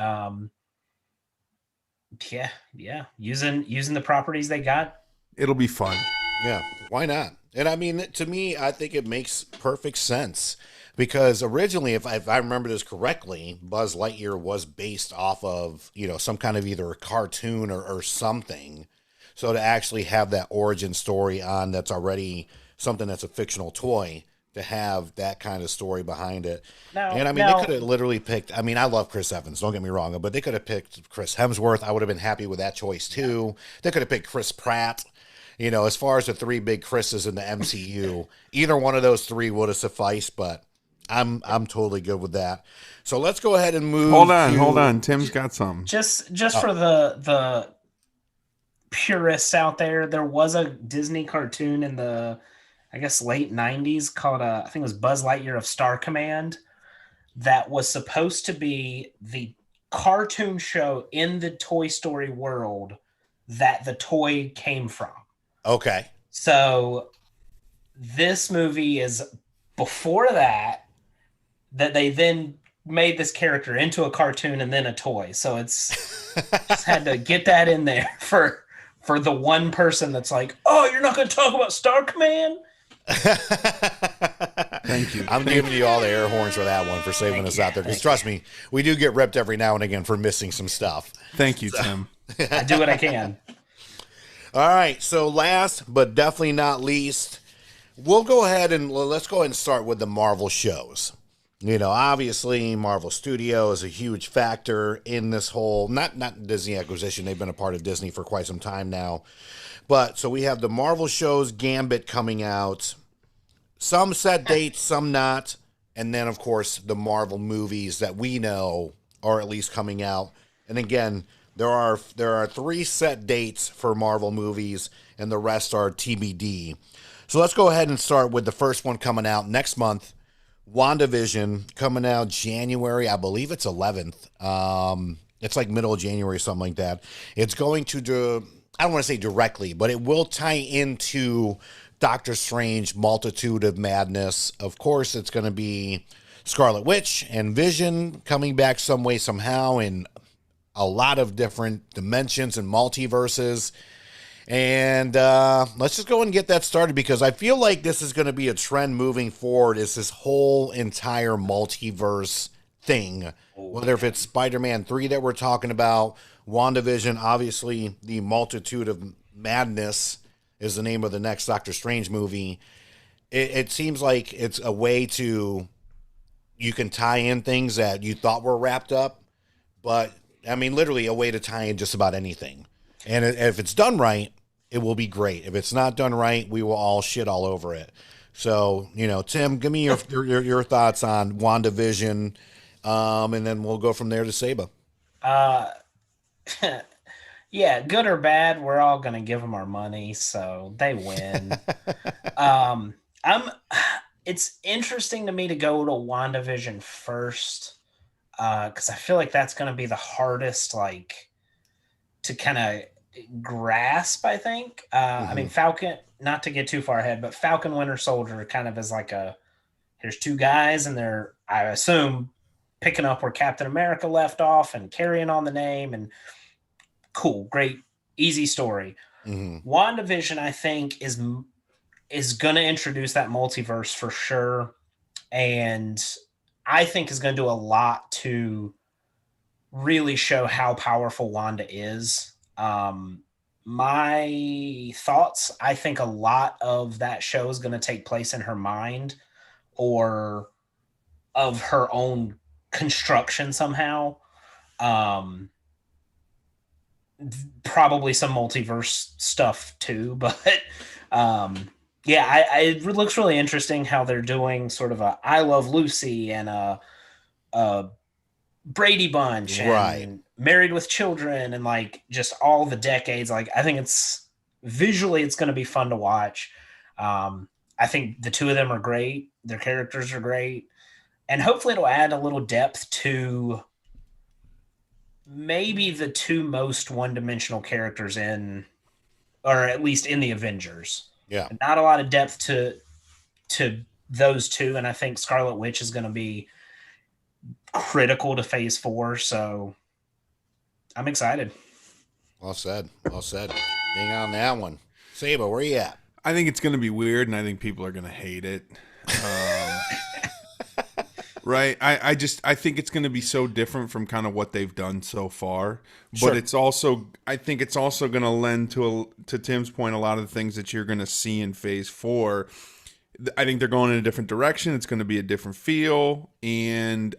Using the properties they got. It'll be fun. Yeah, why not? And I mean, to me, I think it makes perfect sense. Because originally, if I remember this correctly, Buzz Lightyear was based off of, some kind of either a cartoon or something. So to actually have that origin story on that's already something that's a fictional toy, to have that kind of story behind it. They could have literally picked, I love Chris Evans, don't get me wrong, but they could have picked Chris Hemsworth. I would have been happy with that choice too. They could have picked Chris Pratt. As far as the three big Chris's in the MCU, either one of those three would have sufficed, but I'm totally good with that. So let's go ahead and move. Hold on. Tim's got some. Just for the purists out there was a Disney cartoon in the, I guess, late 90s called I think it was Buzz Lightyear of Star Command, that was supposed to be the cartoon show in the Toy Story world that the toy came from. Okay. So this movie is before that they then made this character into a cartoon and then a toy. So it's just had to get that in there for the one person that's like, oh, you're not going to talk about Star Command? Thank you. I'm giving you all the air horns for that one, for saving us out there. Because trust me, we do get ripped every now and again for missing some stuff. Thank you, Tim. I do what I can. All right. So last but definitely not least, let's go ahead and start with the Marvel shows. Obviously Marvel Studio is a huge factor in this whole, not Disney acquisition. They've been a part of Disney for quite some time now. But so we have the Marvel shows Gambit coming out, some set dates, some not. And then of course the Marvel movies that we know are at least coming out. And again, there are 3 set dates for Marvel movies and the rest are TBD. So let's go ahead and start with the first one coming out next month. Wanda Vision coming out January, I believe it's 11th. It's like middle of January, something like that. It's going to I don't want to say directly, but it will tie into Doctor Strange Multitude of Madness. Of course, it's going to be Scarlet Witch and Vision coming back some way, somehow, in a lot of different dimensions and multiverses. And let's just go and get that started, because I feel like this is going to be a trend moving forward, is this whole entire multiverse thing. Whether if it's Spider-Man 3 that we're talking about, WandaVision, obviously the Multitude of Madness is the name of the next Doctor Strange movie. It seems like it's a way you can tie in things that you thought were wrapped up, but literally a way to tie in just about anything. And if it's done right, it will be great. If it's not done right, we will all shit all over it. So, Tim, give me your thoughts on And then we'll go from there to Saba. Yeah, good or bad, we're all gonna give them our money, so they win. I'm. It's interesting to me to go to WandaVision first, because I feel like that's gonna be the hardest, like, to kind of grasp. I think. I Hmm. mean, Falcon. Not to get too far ahead, but Falcon Winter Soldier kind of is like a here's two guys, and they're, I assume, picking up where Captain America left off and carrying on the name, and cool, great, easy story. Hmm. WandaVision, I think, is going to introduce that multiverse for sure, and I think is going to do a lot to really show how powerful Wanda is. My thoughts, I think a lot of that show is going to take place in her mind or of her own construction somehow. Um, Probably some multiverse stuff too, but um, yeah, it looks really interesting how they're doing sort of a I Love Lucy and a Brady Bunch Right. and Married with Children and like just all the decades. Like I think it's visually it's going to be fun to watch. I think the two of them are great. Their characters are great, and hopefully it'll add a little depth to maybe the two most one-dimensional characters in, or at least in the Avengers. Yeah. Not a lot of depth to those two, and I think Scarlet Witch is going to be critical to Phase 4. So I'm excited. Well said. Well said. Ding on that one. Saba, where you at? I think it's going to be weird, and I think people are going to hate it. Um, right? I think it's going to be so different from kind of what they've done so far. Sure. But it's also, I think it's also going to lend to Tim's point, a lot of the things that you're going to see in Phase 4. I think they're going in a different direction. It's going to be a different feel, and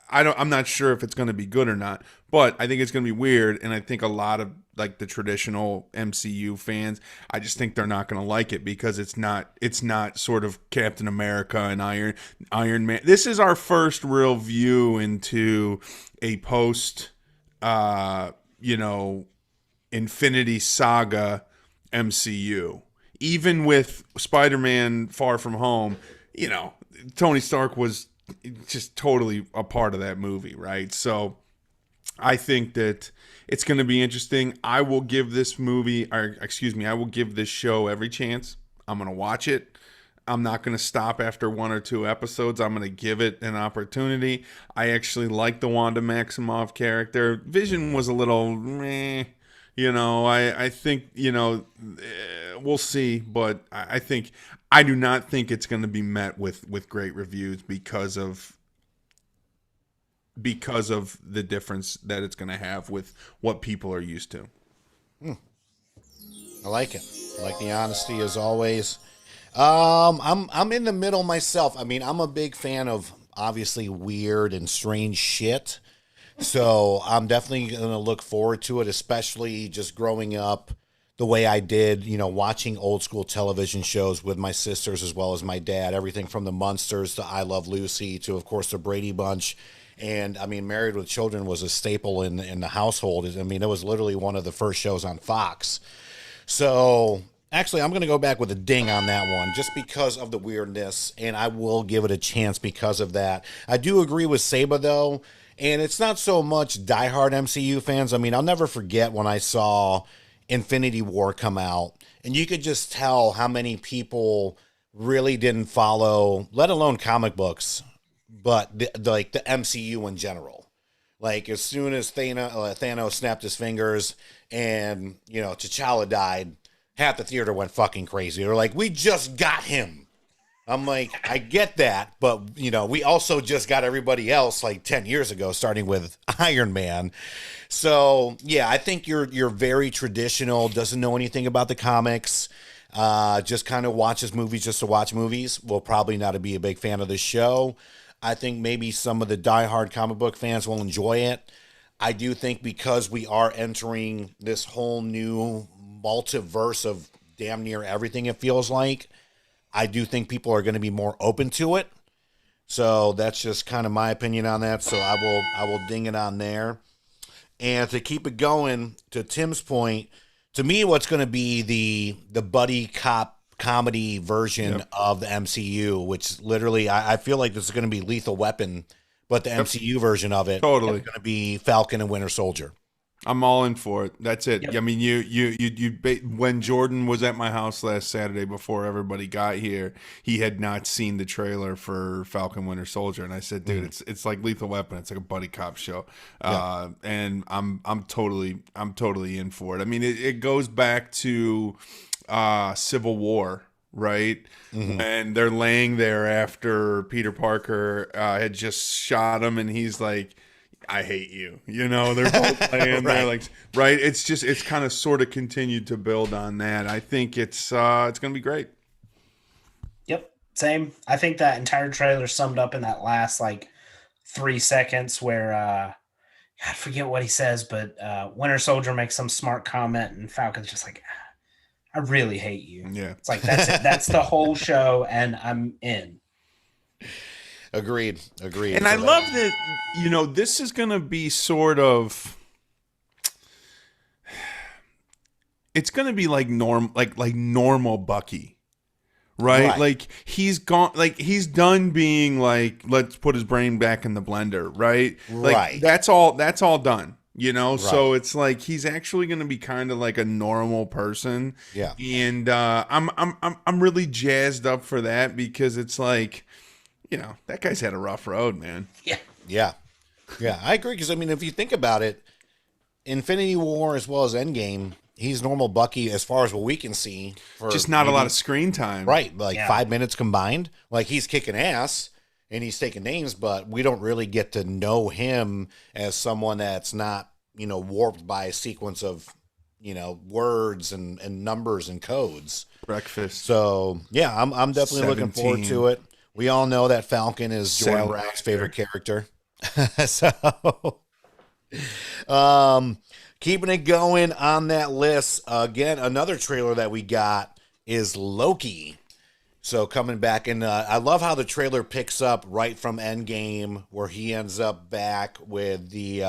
I'm not sure if it's going to be good or not, but I think it's going to be weird, and I think a lot of like the traditional MCU fans, I just think they're not going to like it because it's not sort of Captain America and Iron Man. This is our first real view into a post Infinity Saga MCU. Even with Spider-Man Far From Home, Tony Stark was just totally a part of that movie, right? So I think that it's going to be interesting. I will give this show every chance. I'm going to watch it. I'm not going to stop after one or two episodes. I'm going to give it an opportunity. I actually like the Wanda Maximoff character. Vision was a little meh. I think, we'll see, but I do not think it's going to be met with great reviews because of the difference that it's going to have with what people are used to. I like it. I like the honesty as always. I'm in the middle myself. I mean, I'm a big fan of obviously weird and strange shit. So I'm definitely going to look forward to it, especially just growing up the way I did, watching old school television shows with my sisters as well as my dad, everything from the Munsters to I Love Lucy to, of course, the Brady Bunch. And I mean, Married with Children was a staple in the household. I mean, it was literally one of the first shows on Fox. So actually, I'm going to go back with a ding on that one just because of the weirdness, and I will give it a chance because of that. I do agree with Saba, though, and it's not so much diehard MCU fans. I mean, I'll never forget when I saw Infinity War come out, and you could just tell how many people really didn't follow, let alone comic books, but the MCU in general. Like, as soon as Thanos snapped his fingers and, T'Challa died, half the theater went fucking crazy. They're like, we just got him. I'm like, I get that, but, we also just got everybody else like 10 years ago, starting with Iron Man. So, yeah, I think you're very traditional, doesn't know anything about the comics, just kind of watches movies just to watch movies. Will probably not be a big fan of the show. I think maybe some of the diehard comic book fans will enjoy it. I do think because we are entering this whole new multiverse of damn near everything, it feels like, I do think people are going to be more open to it. So that's just kind of my opinion on that. So I will ding it on there. And to keep it going, to Tim's point, to me, what's going to be the buddy cop comedy version of the MCU, which literally I feel like this is going to be Lethal Weapon, but the MCU version of it Totally. is going to be Falcon and Winter Soldier. I'm all in for it. That's it. Yep. I mean, when Jordan was at my house last Saturday before everybody got here, he had not seen the trailer for Falcon Winter Soldier, and I said, "Dude, it's like Lethal Weapon. It's like a buddy cop show." And I'm totally in for it. I mean, it goes back to Civil War, right? And they're laying there after Peter Parker had just shot him, and he's like, I hate you. You know, they're both laying there like, right? It's kind of sort of continued to build on that. I think it's going to be great. Yep. Same. I think that entire trailer summed up in that last like 3 seconds where I forget what he says, but Winter Soldier makes some smart comment and Falcon's just like, I really hate you. Yeah. It's like, that's it. That's the whole show and I'm in. Agreed. And I love that, you know, this is going to be sort of, it's going to be like normal Bucky, right? Like he's gone, like he's done being like, let's put his brain back in the blender, right? Like that's all done, you know? So it's like, he's actually going to be kind of like a normal person. Yeah. And I'm really jazzed up for that because it's like, you know, that guy's had a rough road, man. Yeah, I agree. Because I mean, if you think about it, Infinity War as well as Endgame, he's normal Bucky as far as what we can see. For just not a lot of screen time, right? Like 5 minutes combined. Like he's kicking ass and he's taking names, but we don't really get to know him as someone that's not, you know, warped by a sequence of, you know, words and numbers and codes. Breakfast. So yeah, I'm definitely looking forward to it. We all know that Falcon is Jordan Brack's favorite character. So, keeping it going on that list, again, another trailer that we got is Loki. So coming back, and I love how the trailer picks up right from Endgame, where he ends up back with the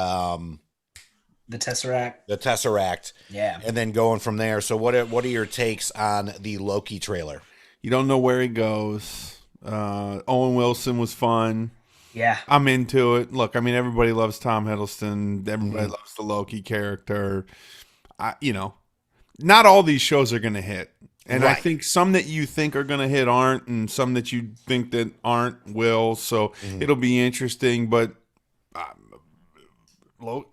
Tesseract. The Tesseract. Yeah. And then going from there. So what are your takes on the Loki trailer? You don't know where he goes. Owen Wilson was fun. Yeah. I'm into it. Look, I mean, everybody loves Tom Hiddleston. Everybody loves the Loki character. You know, not all these shows are going to hit. And I think some that you think are going to hit aren't, and some that you think that aren't will. So it'll be interesting. But I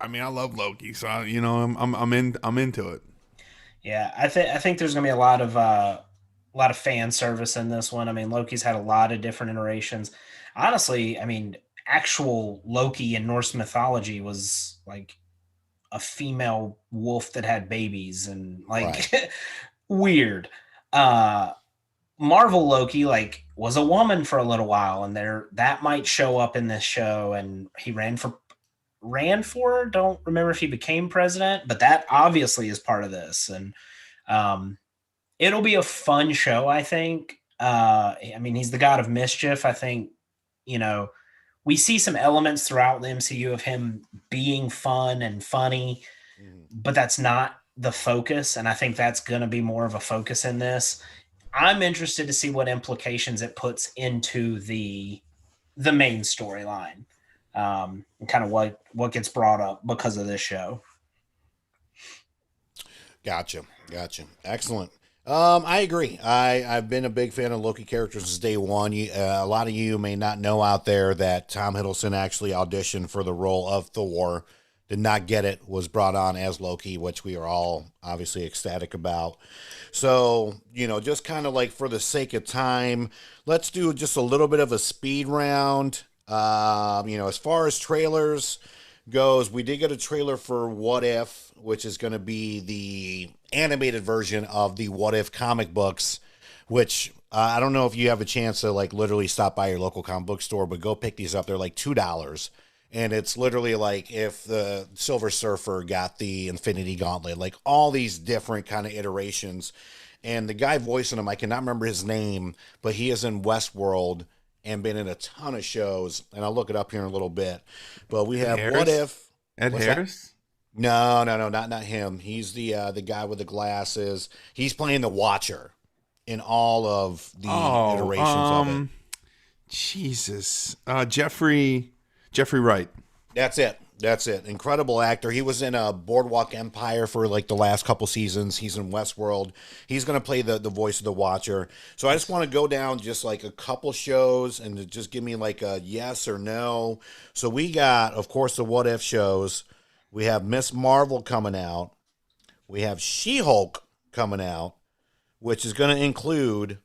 mean, I love Loki, so you know, I'm into it. Yeah, I think there's going to be a lot of fan service in this one. I mean, Loki's had a lot of different iterations. Honestly, I mean, actual Loki in Norse mythology was like a female wolf that had babies and like weird. Marvel Loki like was a woman for a little while, and that might show up in this show. And he ran for don't remember if he became president, but that obviously is part of this. And it'll be a fun show, I think. I mean, he's the god of mischief. I think, you know, we see some elements throughout the MCU of him being fun and funny, but that's not the focus. And I think that's going to be more of a focus in this. I'm interested to see what implications it puts into the main storyline, and kind of what gets brought up because of this show. Gotcha. Excellent. I agree. I've been a big fan of Loki characters since day one. A lot of you may not know out there that Tom Hiddleston actually auditioned for the role of Thor, did not get it, was brought on as Loki, which we are all obviously ecstatic about. So, you know, just kind of like for the sake of time, let's do just a little bit of a speed round. You know, as far as trailers goes, we did get a trailer for What If, which is going to be the animated version of the What If comic books, which I don't know if you have a chance to like literally stop by your local comic book store, but go pick these up. They're like $2. And it's literally like if the Silver Surfer got the Infinity Gauntlet, like all these different kind of iterations. And the guy voicing him, I cannot remember his name, but he is in Westworld and been in a ton of shows. And I'll look it up here in a little bit. But we have What If. Ed Harris? No, no, no, not him. He's the guy with the glasses. He's playing the Watcher in all of the Oh, iterations of it. Jesus, Jeffrey Wright. That's it. That's it. Incredible actor. He was in Boardwalk Empire for like the last couple seasons. He's in Westworld. He's going to play the voice of the Watcher. So I just want to go down just like a couple shows and to just give me like a yes or no. So we got, of course, the What If shows. We have Miss Marvel coming out. We have She-Hulk coming out, which is going to include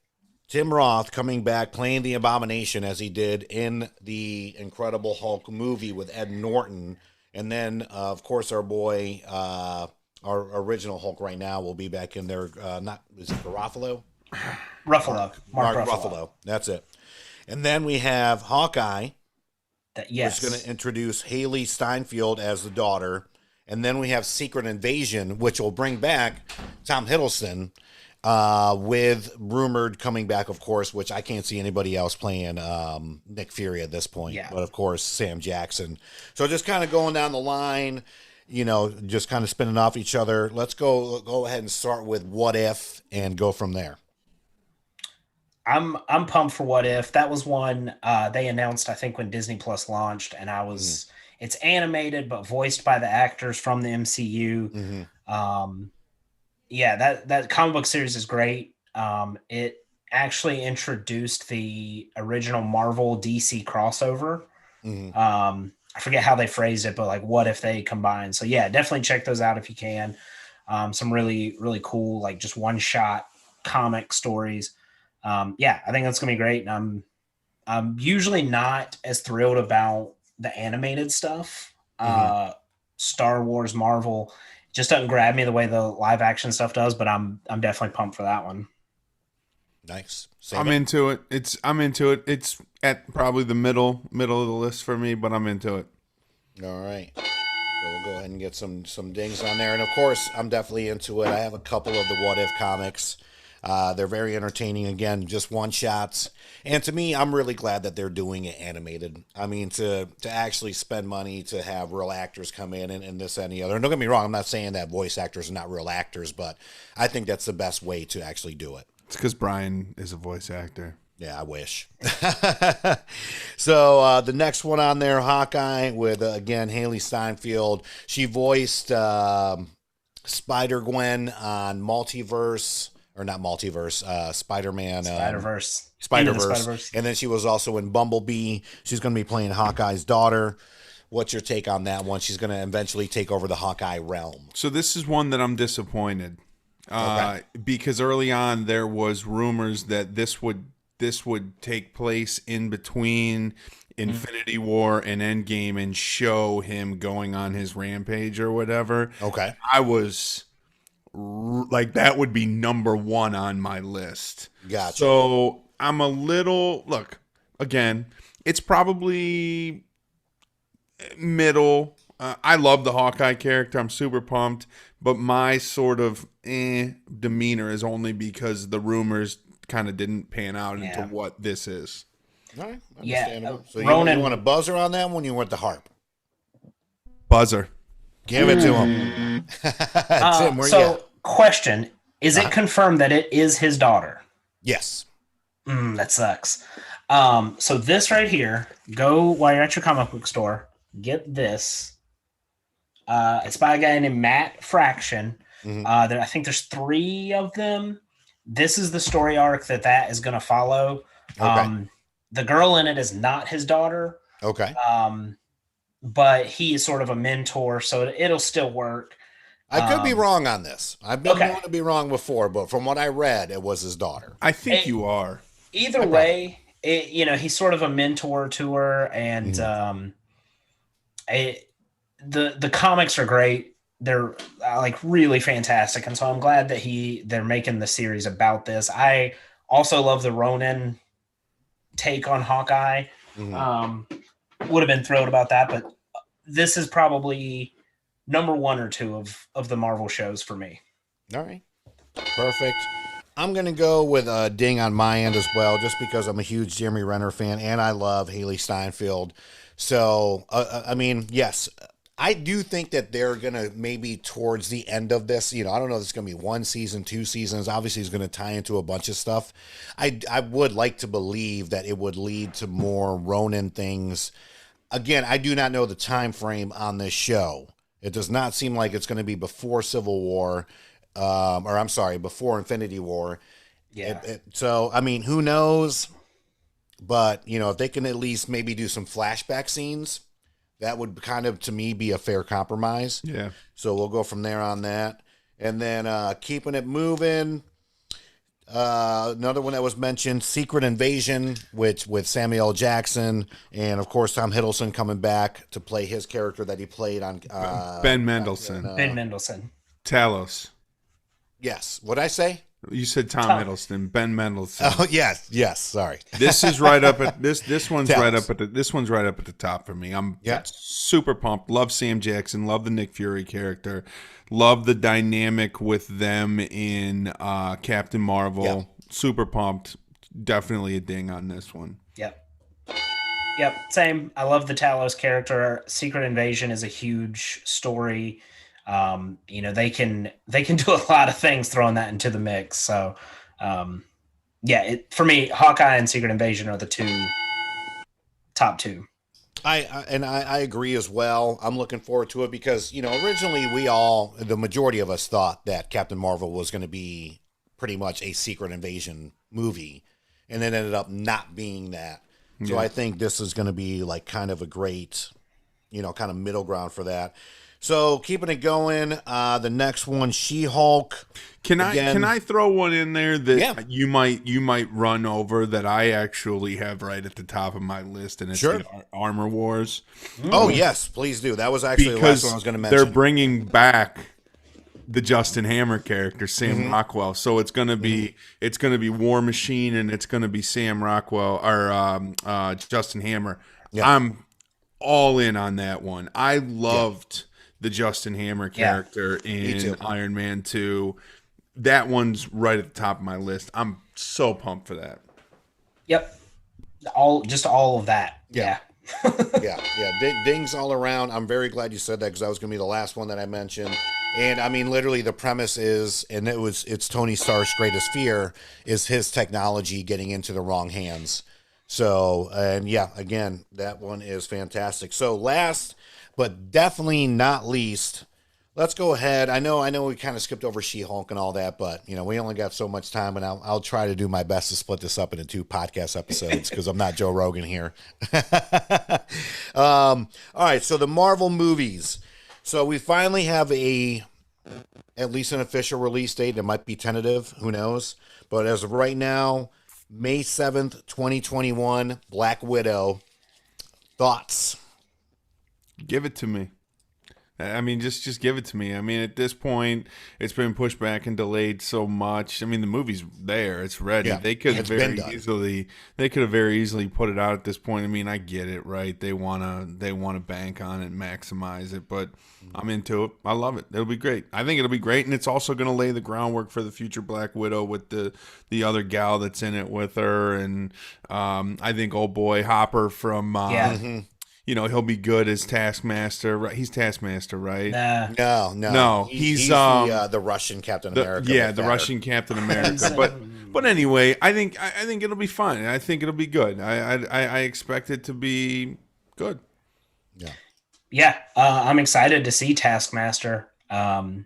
Tim Roth coming back playing the Abomination as he did in the Incredible Hulk movie with Ed Norton. And then, of course, our boy, our original Hulk right now will be back in there. Is it Ruffalo? Mark Ruffalo. Ruffalo. That's it. And then we have Hawkeye. Yes. Which is going to introduce Haley Steinfeld as the daughter. And then we have Secret Invasion, which will bring back Tom Hiddleston, with rumored coming back, of course, which I can't see anybody else playing Nick Fury at this point. Yeah. But, of course, Sam Jackson. So just kind of going down the line, just kind of spinning off each other. Let's go ahead and start with What If and go from there. I'm pumped for What If. That was one they announced, I think, when Disney Plus launched, and I was it's animated but voiced by the actors from the MCU. That comic book series is great. It actually introduced the original Marvel DC crossover. I forget how they phrased it, but like, what if they combine? So yeah, definitely check those out if you can. Some really, really cool, like just one shot comic stories. I think that's gonna be great. And I'm usually not as thrilled about the animated stuff. Star Wars, Marvel just doesn't grab me the way the live action stuff does, but I'm definitely pumped for that one. Nice. I'm into it. I'm into it. It's at probably the middle of the list for me, but I'm into it. All right. So we'll go ahead and get some dings on there. And of course, I'm definitely into it. I have a couple of the What If comics. They're very entertaining. Again, just one shots. And to me, I'm really glad that they're doing it animated. I mean, to actually spend money to have real actors come in and this and the other. And don't get me wrong, I'm not saying that voice actors are not real actors, but I think that's the best way to actually do it. It's because Brian is a voice actor. Yeah, I wish. So the next one on there, Hawkeye, with, again, Haley Steinfeld. She voiced Spider-Gwen on Multiverse. Or not Multiverse, Spider-Man. Spider-Verse. And then she was also in Bumblebee. She's going to be playing Hawkeye's daughter. What's your take on that one? She's going to eventually take over the Hawkeye realm. So this is one that I'm disappointed. Okay. Because early on there was rumors that this would take place in between Infinity War and Endgame and show him going on his rampage or whatever. Okay. I was... like that would be number one on my list. Gotcha. So I'm a little look again. It's probably middle. I love the Hawkeye character. I'm super pumped, but my sort of demeanor is only because the rumors kind of didn't pan out into what this is. All right, understandable. Yeah, so you want a buzzer on that one? You want the harp? Buzzer. Give it to him. Tim, where you at? Question: is it confirmed that it is his daughter? Yes. That sucks. So this right here, go while you're at your comic book store, get this. It's by a guy named Matt Fraction. I think there's 3 of them. This is the story arc that is going to follow. Okay. The girl in it is not his daughter. Okay. But he is sort of a mentor, so it'll still work. I could be wrong on this. I've been known to be wrong before, but from what I read, it was his daughter. I think you are. Either way, he's sort of a mentor to her, and the comics are great. They're like really fantastic, and so I'm glad that they're making the series about this. I also love the Ronin take on Hawkeye. Would have been thrilled about that, but this is probably number 1 or 2 of the Marvel shows for me. All right. Perfect. I'm going to go with a ding on my end as well, just because I'm a huge Jeremy Renner fan and I love Haley Steinfeld. So, I mean, yes, I do think that they're going to maybe towards the end of this, I don't know if it's going to be 1 season, 2 seasons. Obviously, it's going to tie into a bunch of stuff. I would like to believe that it would lead to more Ronin things. Again, I do not know the time frame on this show. It does not seem like it's going to be before Civil War, or I'm sorry, before Infinity War. Yeah. So, I mean, who knows? But, if they can at least maybe do some flashback scenes, that would kind of, to me, be a fair compromise. Yeah. So we'll go from there on that. And then keeping it moving, another one that was mentioned, Secret Invasion, which with Samuel L. Jackson and, of course, Tom Hiddleston coming back to play his character that he played on... Ben Mendelsohn. Ben Mendelsohn. Talos. Yes. What'd I say? You said Tom Hiddleston, Ben Mendelsohn. Oh yes. Sorry. This is right up at this one's Talos. right up at the top for me. I'm super pumped. Love Sam Jackson. Love the Nick Fury character. Love the dynamic with them in Captain Marvel. Yep. Super pumped. Definitely a ding on this one. Yep. Same. I love the Talos character. Secret Invasion is a huge story. They can do a lot of things throwing that into the mix. So, for me, Hawkeye and Secret Invasion are the top two. I agree as well. I'm looking forward to it because, originally the majority of us thought that Captain Marvel was going to be pretty much a Secret Invasion movie, and then ended up not being that. So I think this is going to be like kind of a great, kind of middle ground for that. So keeping it going, the next one, She-Hulk. Can I throw one in there that you might run over that I actually have right at the top of my list, and it's the Armor Wars. Oh yes, please do. That was actually the last one I was going to mention. They're bringing back the Justin Hammer character, Sam Rockwell. So it's going to be War Machine, and it's going to be Sam Rockwell or Justin Hammer. Yeah. I'm all in on that one. I loved the Justin Hammer character in Iron Man 2. That one's right at the top of my list. I'm so pumped for that. Yep. All of that. Yeah. Dings all around. I'm very glad you said that because that was going to be the last one that I mentioned. And I mean, literally the premise is, and it's Tony Stark's greatest fear is his technology getting into the wrong hands. So, and again, that one is fantastic. So last, but definitely not least, let's go ahead. I know we kind of skipped over She-Hulk and all that, but we only got so much time, and I'll try to do my best to split this up into 2 podcast episodes because I'm not Joe Rogan here. All right, so the Marvel movies. So we finally have at least an official release date. It might be tentative, who knows? But as of right now, May 7th, 2021, Black Widow. Thoughts? Give it to me. I mean, just give it to me. I mean, at this point, it's been pushed back and delayed so much. I mean, the movie's there; it's ready. Yeah, they could have very easily put it out at this point. I mean, I get it, right? They wanna bank on it, and maximize it, but I'm into it. I love it. It'll be great. I think it'll be great, and it's also going to lay the groundwork for the future Black Widow with the other gal that's in it with her, and I think old boy Hopper from he'll be good as Taskmaster. Right? He's Taskmaster, right? No. He's the Russian Captain America. The Russian Captain America. but anyway, I think it'll be fun. I think it'll be good. I expect it to be good. I'm excited to see Taskmaster. I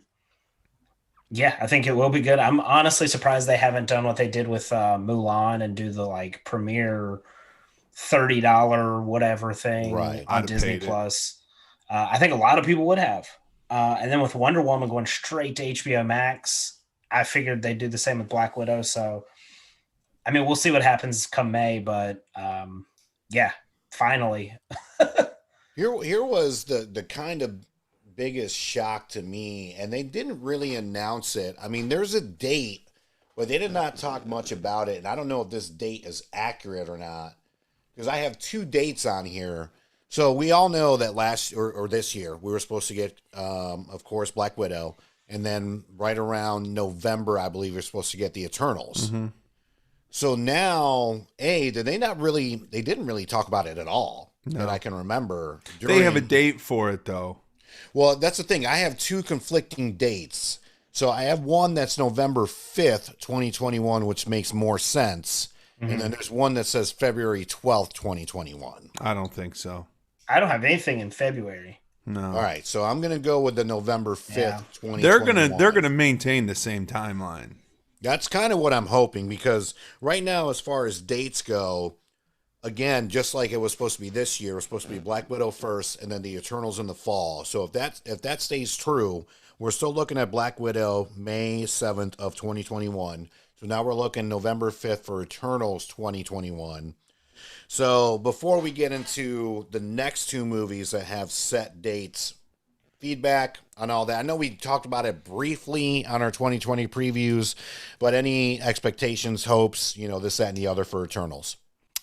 think it will be good. I'm honestly surprised they haven't done what they did with Mulan and do the premiere $30 whatever thing on Disney Plus. I think a lot of people would have. And then with Wonder Woman going straight to HBO Max, I figured they'd do the same with Black Widow. So, I mean, we'll see what happens come May, but finally. Here was the kind of biggest shock to me, and they didn't really announce it. I mean, there's a date, but they did not talk much about it, and I don't know if this date is accurate or not. Because I have 2 dates on here. So we all know that last or this year, we were supposed to get, of course, Black Widow. And then right around November, I believe, we're supposed to get the Eternals. Mm-hmm. So now, they didn't really talk about it at all that I can remember. They have a date for it, though. Well, that's the thing. I have two conflicting dates. So I have one that's November 5th, 2021, which makes more sense. And then there's one that says February 12th, 2021. I don't think so. I don't have anything in February. No. All right, so I'm going to go with the November 5th, Yeah. 2021. They're gonna maintain the same timeline. That's kind of what I'm hoping, because right now, as far as dates go, again, just like it was supposed to be this year, it was supposed to be Black Widow first and then the Eternals in the fall. So if that stays true, we're still looking at Black Widow May 7th of 2021. So now we're looking November 5th for Eternals 2021. So before we get into the next two movies that have set dates, feedback on all that. I know we talked about it briefly on our 2020 previews, but any expectations, hopes, this, that, and the other for Eternals?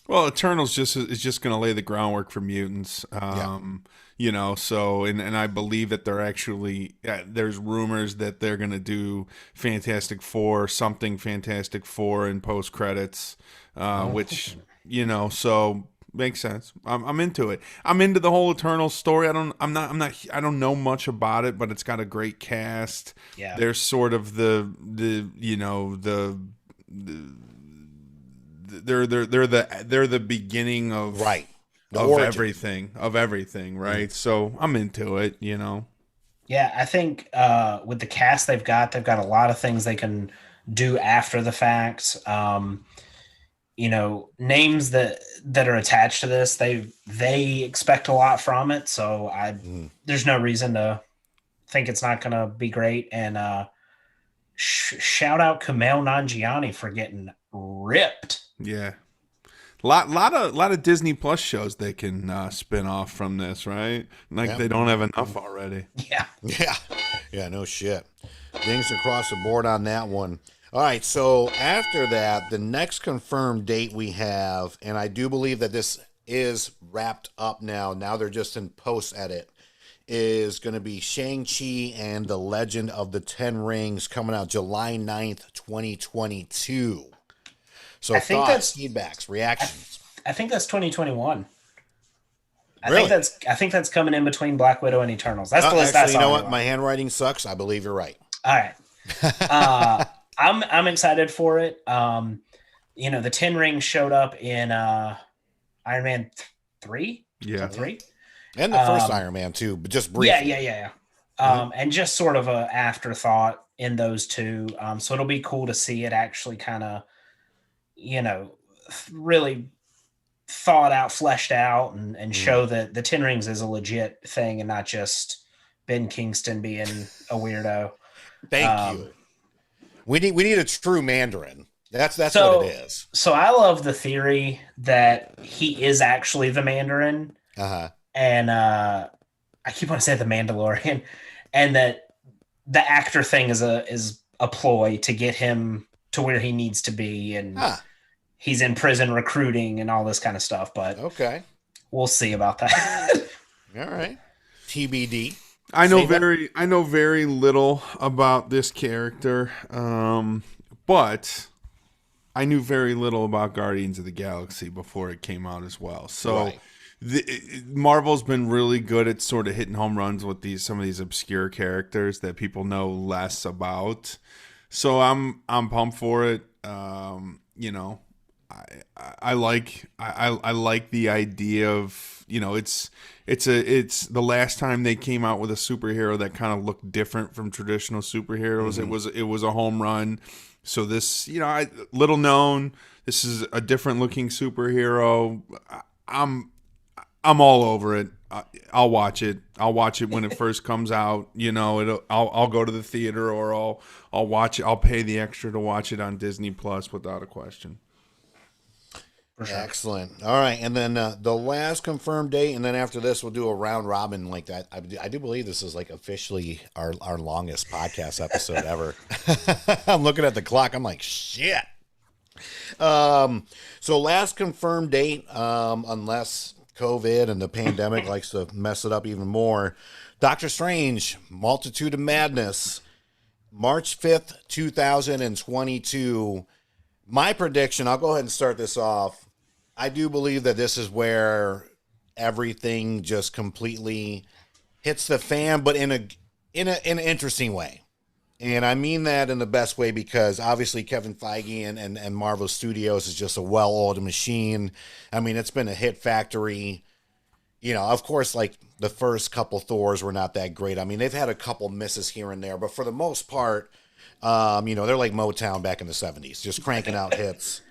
Well, Eternals is just going to lay the groundwork for mutants. So and I believe that they're actually there's rumors that they're going to do Fantastic Four in post credits, which so makes sense. I'm into it. I'm into the whole Eternals story. I don't know much about it, but it's got a great cast. Yeah, They're sort of they're the beginning of Right. of everything, right? So I'm into it, Yeah, I think with the cast they've got a lot of things they can do after the fact. Names that are attached to this, they expect a lot from it. So there's no reason to think it's not going to be great. And shout out Kumail Nanjiani for getting ripped. Yeah. Lot of Disney Plus shows they can spin off from this, right? They don't have enough already. Yeah, no shit. Things across the board on that one. All right, so after that, the next confirmed date we have, and I do believe that this is wrapped up now. Now they're just in post-edit, is going to be Shang-Chi and the Legend of the Ten Rings coming out July 9th, 2022. So thoughts, feedbacks, reactions. I think that's 2021. Really? I think that's coming in between Black Widow and Eternals. That's the list I saw. You know what? My handwriting sucks. I believe you're right. All right. I'm excited for it. The Ten Rings showed up in Iron Man 3. Yeah. 3. And the first Iron Man too, but just briefly. Yeah. And just sort of a afterthought in those two. So it'll be cool to see it actually kind of, really thought out, fleshed out, and show that the Ten Rings is a legit thing and not just Ben Kingston being a weirdo. Thank you. We need a true Mandarin. That's what it is. So I love the theory that he is actually the Mandarin. Uh-huh. And I keep on saying the Mandalorian, and that the actor thing is a ploy to get him to where he needs to be, and he's in prison recruiting and all this kind of stuff. But okay, we'll see about that. All right, TBD. I know very little about this character, but I knew very little about Guardians of the Galaxy before it came out as well. So Marvel's been really good at sort of hitting home runs with some of these obscure characters that people know less about. So I'm pumped for it. I like the idea of, it's the last time they came out with a superhero that kind of looked different from traditional superheroes. Mm-hmm. It was a home run. So this, little known, this is a different looking superhero. I'm all over it. I'll watch it. I'll watch it when it first comes out. I'll go to the theater, or I'll watch it. I'll pay the extra to watch it on Disney Plus without a question. For sure. Excellent. All right, and then the last confirmed date, and then after this, we'll do a round robin like that. I do believe this is like officially our longest podcast episode ever. I'm looking at the clock. I'm like, shit. So last confirmed date, unless COVID and the pandemic likes to mess it up even more, Doctor Strange, Multitude of Madness, March 5th, 2022. My prediction, I'll go ahead and start this off. I do believe that this is where everything just completely hits the fan, but in an interesting way. And I mean that in the best way, because obviously Kevin Feige and Marvel Studios is just a well-oiled machine. I mean, it's been a hit factory. Of course, like the first couple Thors were not that great. I mean, they've had a couple misses here and there, but for the most part, they're like Motown back in the 70s, just cranking out hits.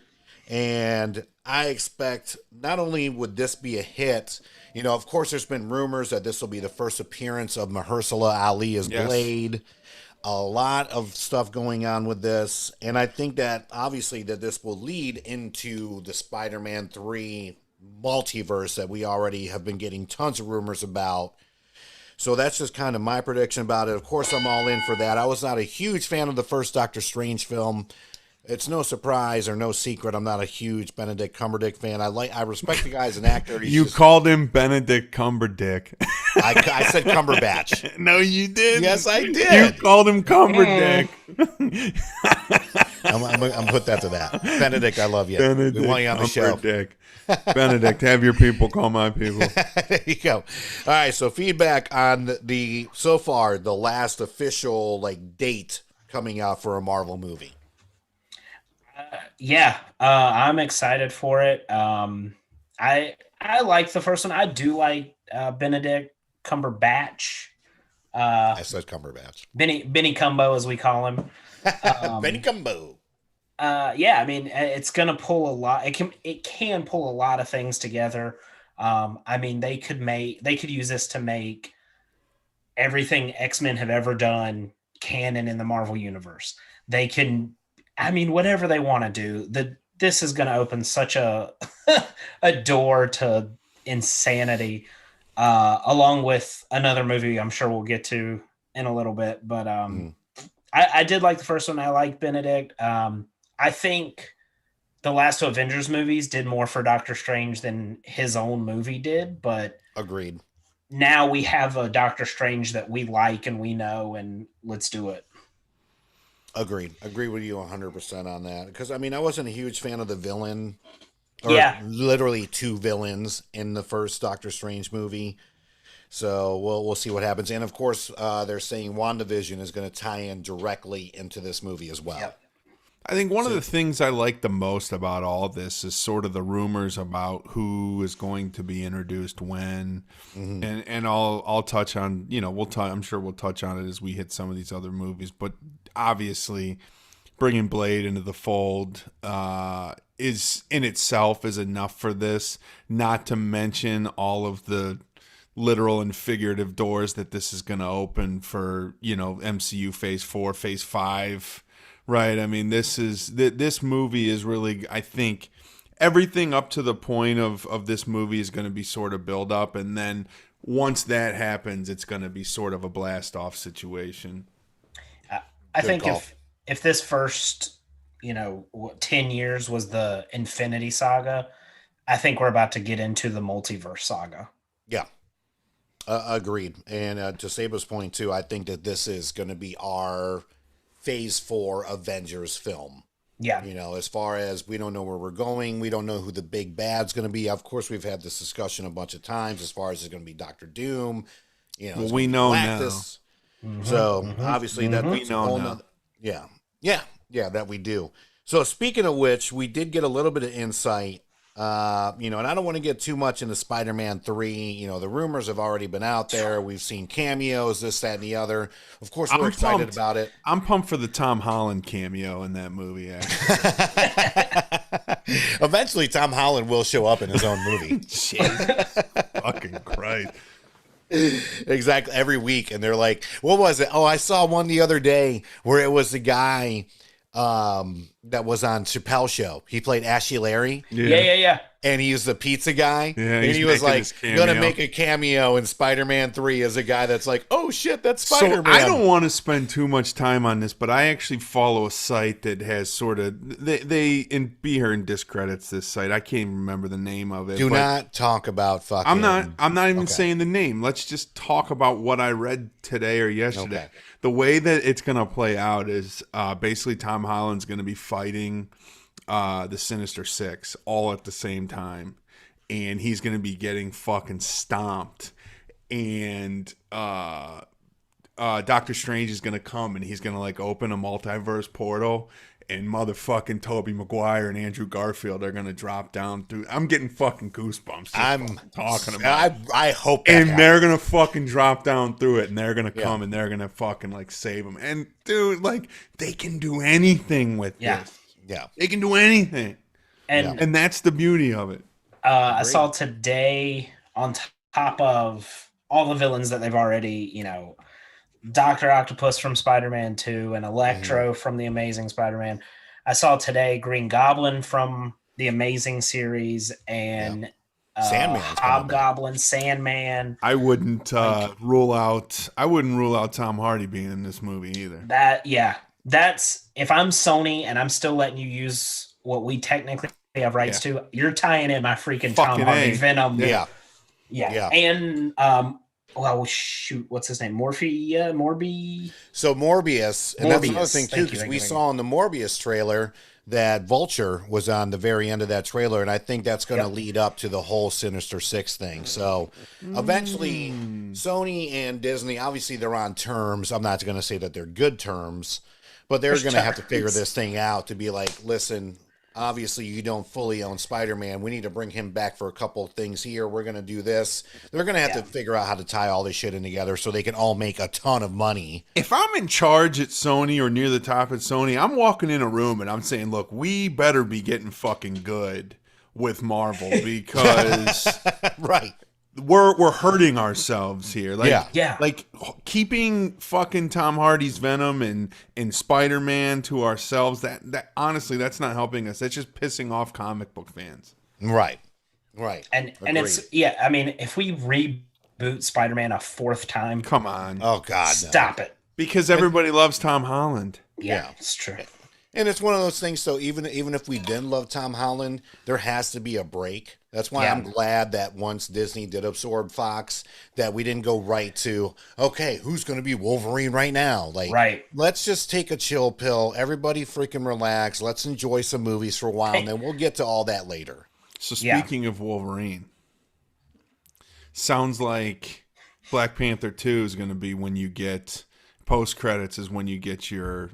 And I expect not only would this be a hit, of course, there's been rumors that this will be the first appearance of Mahershala Ali as Blade. A lot of stuff going on with this. And I think that obviously that this will lead into the Spider-Man 3 multiverse that we already have been getting tons of rumors about. So that's just kind of my prediction about it. Of course, I'm all in for that. I was not a huge fan of the first Doctor Strange film. It's no surprise or no secret I'm not a huge Benedict Cumberbatch fan. I respect the guy as an actor. You called him Benedict Cumberdick. I said Cumberbatch. No, you did. Yes, I did. You called him Cumberdick. I'm gonna put that to that. Benedict, I love you. Benedict, we want you on the show. Benedict, have your people call my people. There you go. All right, so feedback on so far the last official date coming out for a Marvel movie. I'm excited for it. I like the first one. I do like Benedict Cumberbatch. I said Cumberbatch. Benny Cumbo, as we call him. Benny Cumbo. I mean, it's gonna pull a lot. It can pull a lot of things together. I mean, they could use this to make everything X-Men have ever done canon in the Marvel universe. They can. I mean, whatever they want to do, this is going to open such a door to insanity, along with another movie I'm sure we'll get to in a little bit. But I did like the first one. I like Benedict. I think the last two Avengers movies did more for Doctor Strange than his own movie did. But agreed. Now we have a Doctor Strange that we like and we know, and let's do it. Agreed. Agree with you 100% on that. Because, I mean, I wasn't a huge fan of the villain. Or literally two villains in the first Doctor Strange movie. So we'll see what happens. And, of course, they're saying Wanda Vision is going to tie in directly into this movie as well. Yep. I think one of the things I like the most about all of this is sort of the rumors about who is going to be introduced when, and I'll touch on, I'm sure we'll touch on it as we hit some of these other movies, but obviously bringing Blade into the fold is in itself is enough for this, not to mention all of the literal and figurative doors that this is going to open for, MCU Phase 4, Phase 5. Right. I mean, this movie is really, I think, everything up to the point of this movie is going to be sort of build up. And then once that happens, it's going to be sort of a blast off situation. I think if this first, 10 years was the Infinity Saga, I think we're about to get into the multiverse saga. Yeah. Agreed. And to Saba's point, too, I think that this is going to be our Phase 4 Avengers film. Yeah. As far as we don't know where we're going, we don't know who the big bad's going to be. Of course, we've had this discussion a bunch of times as far as it's going to be Doctor Doom. Well, we know now. So obviously that we know now. Yeah, that we do. So speaking of which, we did get a little bit of insight. And I don't want to get too much into Spider-Man 3. The rumors have already been out there. We've seen cameos, this, that, and the other. Of course, we're excited about it. I'm pumped for the Tom Holland cameo in that movie, actually. Eventually, Tom Holland will show up in his own movie. Jesus fucking Christ. Exactly. Every week. And they're like, what was it? Oh, I saw one the other day where it was the guy that was on Chappelle Show. He played Ashy Larry. Yeah. And he was the pizza guy. Yeah, and he was like, going to make a cameo in Spider-Man 3 as a guy that's like, oh shit, that's Spider-Man. So I don't want to spend too much time on this, but I actually follow a site that has sort of, they be here and discredits this site. I can't even remember the name of it. Do not talk about fucking. I'm not even saying the name. Let's just talk about what I read today or yesterday. Okay. The way that it's going to play out is basically Tom Holland's going to be fighting the Sinister Six all at the same time, and he's going to be getting fucking stomped. and Doctor Strange is gonna come and he's gonna like open a multiverse portal, and motherfucking Tobey Maguire and Andrew Garfield are gonna drop down through. I'm getting fucking goosebumps. I'm talking about it. I hope that And happens. they're gonna fucking drop down through it, and they're gonna come and they're gonna fucking like save them. And dude, like they can do anything with this. Yeah. They can do anything, And that's the beauty of it. I saw today on top of all the villains that they've already, Dr. Octopus from Spider-Man 2 and Electro from The Amazing Spider-Man. I saw today Green Goblin from The Amazing series and Sandman's Hobgoblin, Sandman. I wouldn't rule out Tom Hardy being in this movie either. That's if I'm Sony and I'm still letting you use what we technically have rights to, you're tying in my freaking Tom Hardy Venom. Yeah. And well, shoot, what's his name? Morbi. So Morbius, and that's another thing too, Thank you. because we saw in the Morbius trailer that Vulture was on the very end of that trailer, and I think that's going to lead up to the whole Sinister Six thing. So eventually, Sony and Disney, obviously they're on terms. I'm not going to say that they're good terms, but they're going to have to figure this thing out to be like, listen, obviously you don't fully own Spider-Man. We need to bring him back for a couple of things here. We're going to do this. They're going to have to figure out how to tie all this shit in together so they can all make a ton of money. If I'm in charge at Sony or near the top at Sony, I'm walking in a room and I'm saying, look, we better be getting fucking good with Marvel because Right. we're hurting ourselves here. Like keeping fucking Tom Hardy's Venom and Spider-Man to ourselves, that honestly, that's not helping us. That's just pissing off comic book fans. Right. And it's I mean, if we reboot Spider-Man a fourth time, Come on. Oh God, stop it. Because everybody loves Tom Holland. Yeah, it's true. And it's one of those things. So even if we didn't love Tom Holland, there has to be a break. That's why I'm glad that once Disney did absorb Fox, that we didn't go right to, okay, who's going to be Wolverine right now? Like, let's just take a chill pill. Everybody freaking relax. Let's enjoy some movies for a while, and then we'll get to all that later. So speaking of Wolverine, sounds like Black Panther 2 is going to be when you get post credits is when you get your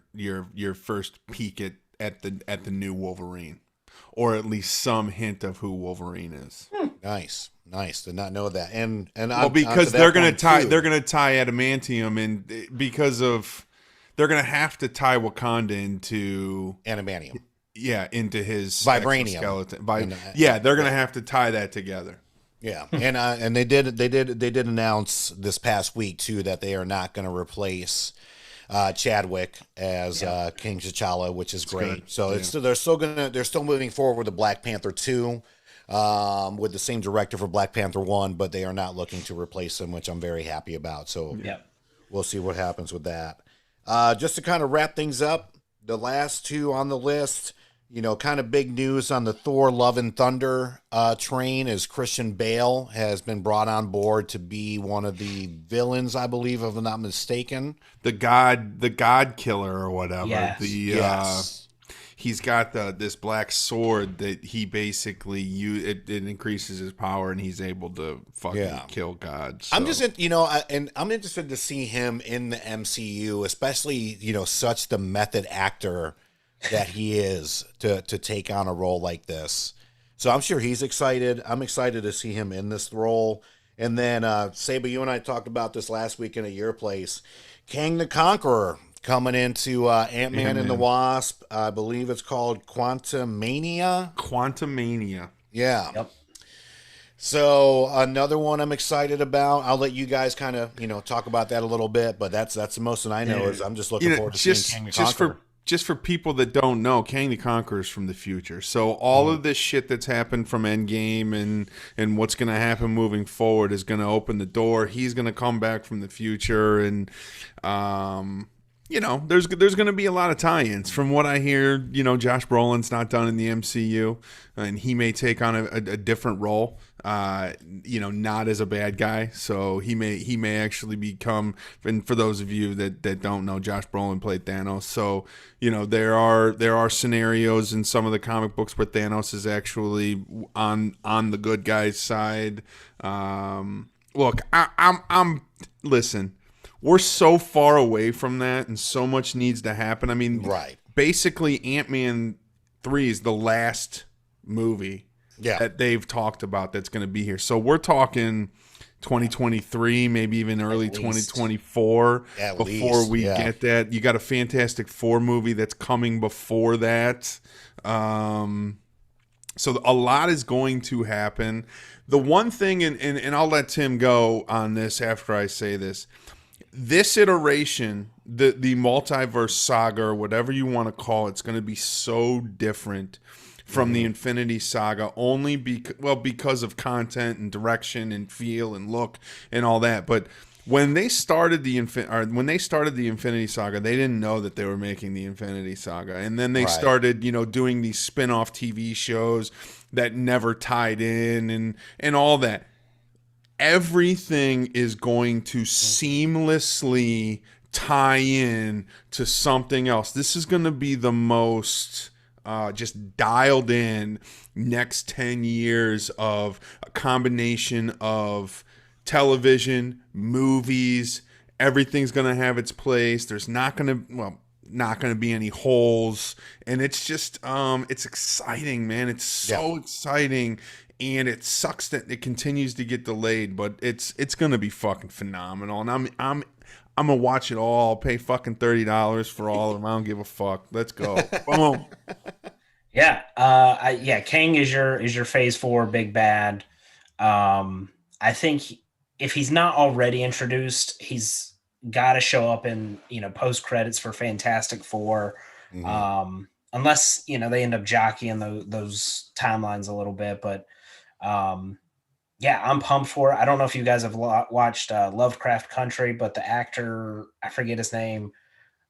first peek at the new Wolverine, or at least some hint of who Wolverine is. Nice. Did not know that. And because they're gonna tie adamantium in because of they're gonna have to tie Wakanda into adamantium. Yeah, into his vibranium skeleton. They're gonna have to tie that together. Yeah, and they did announce this past week too that they are not going to replace Chadwick as King T'Challa, which is great. Good. So they're still moving forward with the Black Panther 2 with the same director for Black Panther 1, but they are not looking to replace him, which I'm very happy about. So we'll see what happens with that. Just to kind of wrap things up, the last two on the list. Kind of big news on the Thor Love and Thunder train is Christian Bale has been brought on board to be one of the villains, I believe, if I'm not mistaken. The God Killer or whatever. Yes. He's got this black sword that he basically it increases his power and he's able to fucking kill gods. So. I'm just and I'm interested to see him in the MCU, especially such the method actor that he is to take on a role like this. So I'm sure he's excited. I'm excited to see him in this role. And then Saba, you and I talked about this last weekend at your place. Kang the Conqueror coming into Ant-Man and the Wasp. I believe it's called Quantumania. Yeah. Yep. So another one I'm excited about. I'll let you guys kind of talk about that a little bit, but that's the most that I know is I'm just looking forward to seeing Kang the Conqueror. Just for people that don't know, Kang the Conqueror is from the future. So all of this shit that's happened from Endgame and what's going to happen moving forward is going to open the door. He's going to come back from the future, and there's going to be a lot of tie-ins. From what I hear, Josh Brolin's not done in the MCU, and he may take on a different role. Not as a bad guy, so he may actually become. And for those of you that don't know, Josh Brolin played Thanos, so there are scenarios in some of the comic books where Thanos is actually on the good guy's side. Look, I'm. Listen, we're so far away from that, and so much needs to happen. I mean, Right. basically, Ant-Man 3 is the last movie Yeah. that they've talked about that's going to be here. So we're talking 2023, maybe even early At least. 2024 At before least, we yeah. get that. You got a Fantastic Four movie that's coming before that. So a lot is going to happen. The one thing, and I'll let Tim go on this after I say this. This iteration, the multiverse saga, or whatever you want to call it, it's going to be so different from the Infinity Saga, only because of content and direction and feel and look and all that. But when they started the Infinity Saga, they didn't know that they were making the Infinity Saga, and then they Right. started, doing these spin-off TV shows that never tied in and all that. Everything is going to seamlessly tie in to something else. This is going to be the most just dialed in next 10 years of a combination of television, movies. Everything's going to have its place. There's not going to be any holes, and it's just it's exciting, man. It's so exciting, and it sucks that it continues to get delayed, but it's going to be fucking phenomenal, and I'm gonna watch it all. I'll pay fucking $30 for all of them. I don't give a fuck. Let's go. Boom. Yeah. Kang is your phase 4 big bad. I think if he's not already introduced, he's got to show up in, post credits for Fantastic Four. Unless, they end up jockeying those timelines a little bit, but I'm pumped for it. I don't know if you guys have watched Lovecraft Country, but the actor, I forget his name.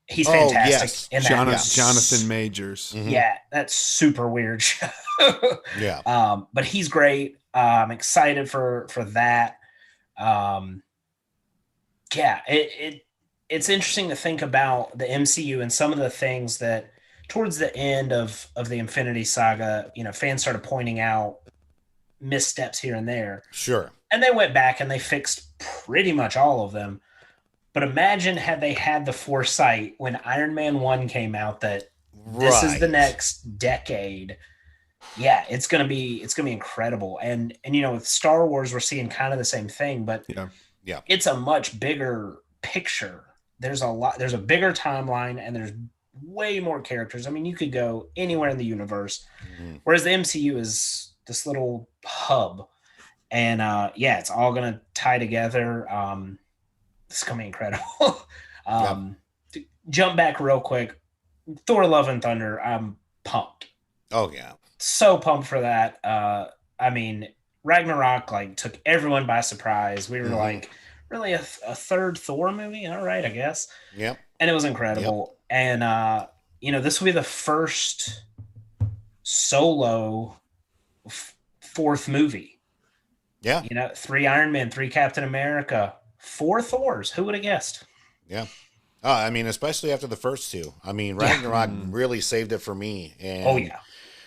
He's fantastic in that. Jonathan Majors. Yeah, that's super weird show. Yeah. But he's great. I'm excited for that. It's interesting to think about the MCU and some of the things that towards the end of the Infinity Saga, fans started pointing out missteps here and there. Sure. And they went back and they fixed pretty much all of them. But imagine had they had the foresight when Iron Man 1 came out that this is the next decade. Yeah, it's gonna be incredible. And with Star Wars, we're seeing kind of the same thing, but yeah, it's a much bigger picture. There's a bigger timeline, and there's way more characters. I mean, you could go anywhere in the universe, whereas the MCU is this little hub. And it's all gonna tie together. It's gonna be incredible. To jump back real quick, Thor: Love and Thunder. I'm pumped. Oh yeah, so pumped for that. I mean, Ragnarok took everyone by surprise. We were like, really a third Thor movie? All right, I guess. Yep. And it was incredible. Yep. And this will be the first solo fourth movie. Yeah. 3 Iron Man, 3 Captain America, 4 Thors. Who would have guessed? Yeah. I mean, especially after the first 2. I mean, Ragnarok really saved it for me. And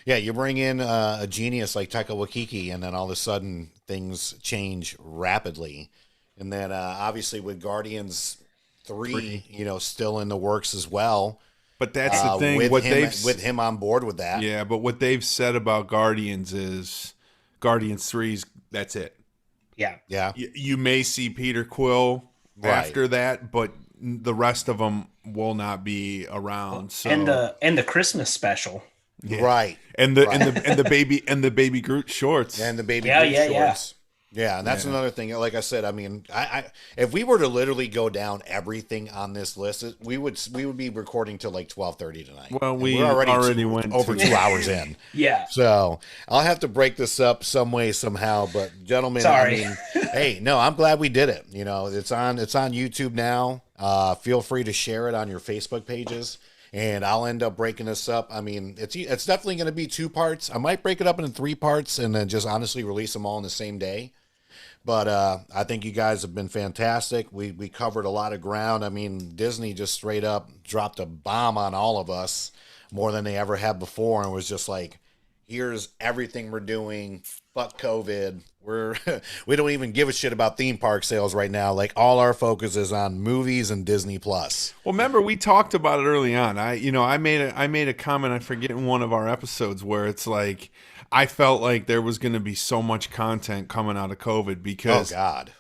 yeah, you bring in a genius like Taika Waititi, and then all of a sudden things change rapidly. And then obviously with Guardians 3, still in the works as well. But that's the thing. With him on board with that. Yeah, but what they've said about Guardians is Guardians 3's, that's it. Yeah. Yeah. You may see Peter Quill after that, but the rest of them will not be around. So. And the Christmas special. Yeah. Right. And the baby Groot shorts. And the baby Groot shorts. Yeah, and that's another thing. Like I said, I mean, I if we were to literally go down everything on this list, we would be recording till 12:30 tonight. Well, we're already went over 2 hours in. Yeah. So I'll have to break this up some way somehow. But gentlemen, sorry. I mean, hey, no, I'm glad we did it. It's on YouTube now. Feel free to share it on your Facebook pages. And I'll end up breaking this up. I mean, it's definitely going to be 2 parts. I might break it up into 3 parts and then just honestly release them all in the same day. But I think you guys have been fantastic. We covered a lot of ground. I mean, Disney just straight up dropped a bomb on all of us more than they ever have before, and was just like, here's everything we're doing. Fuck COVID. We don't even give a shit about theme park sales right now. Like, all our focus is on movies and Disney Plus. Well, remember we talked about it early on. I made a comment, I forget, in one of our episodes where it's like I felt like there was going to be so much content coming out of COVID because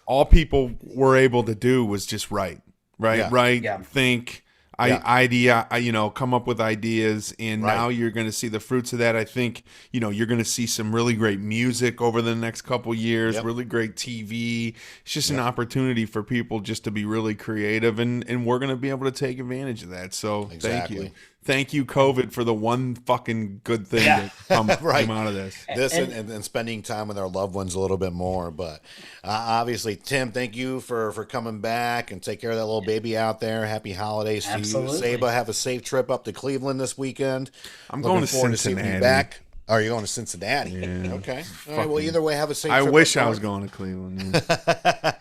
all people were able to do was just write, think, idea, come up with ideas, and now you're going to see the fruits of that. I think, you're going to see some really great music over the next couple years, really great TV. It's just an opportunity for people just to be really creative, and we're going to be able to take advantage of that. So thank you. Thank you, COVID, for the one fucking good thing that came out of this. And spending time with our loved ones a little bit more. But obviously, Tim, thank you for coming back and take care of that little baby out there. Happy holidays to you. Saba, have a safe trip up to Cleveland this weekend. I'm going to Cincinnati. To seeing you back. Oh, you're going to Cincinnati? Yeah. Okay. All right. Well, either way, have a safe trip. I wish I was going to Cleveland. Yeah.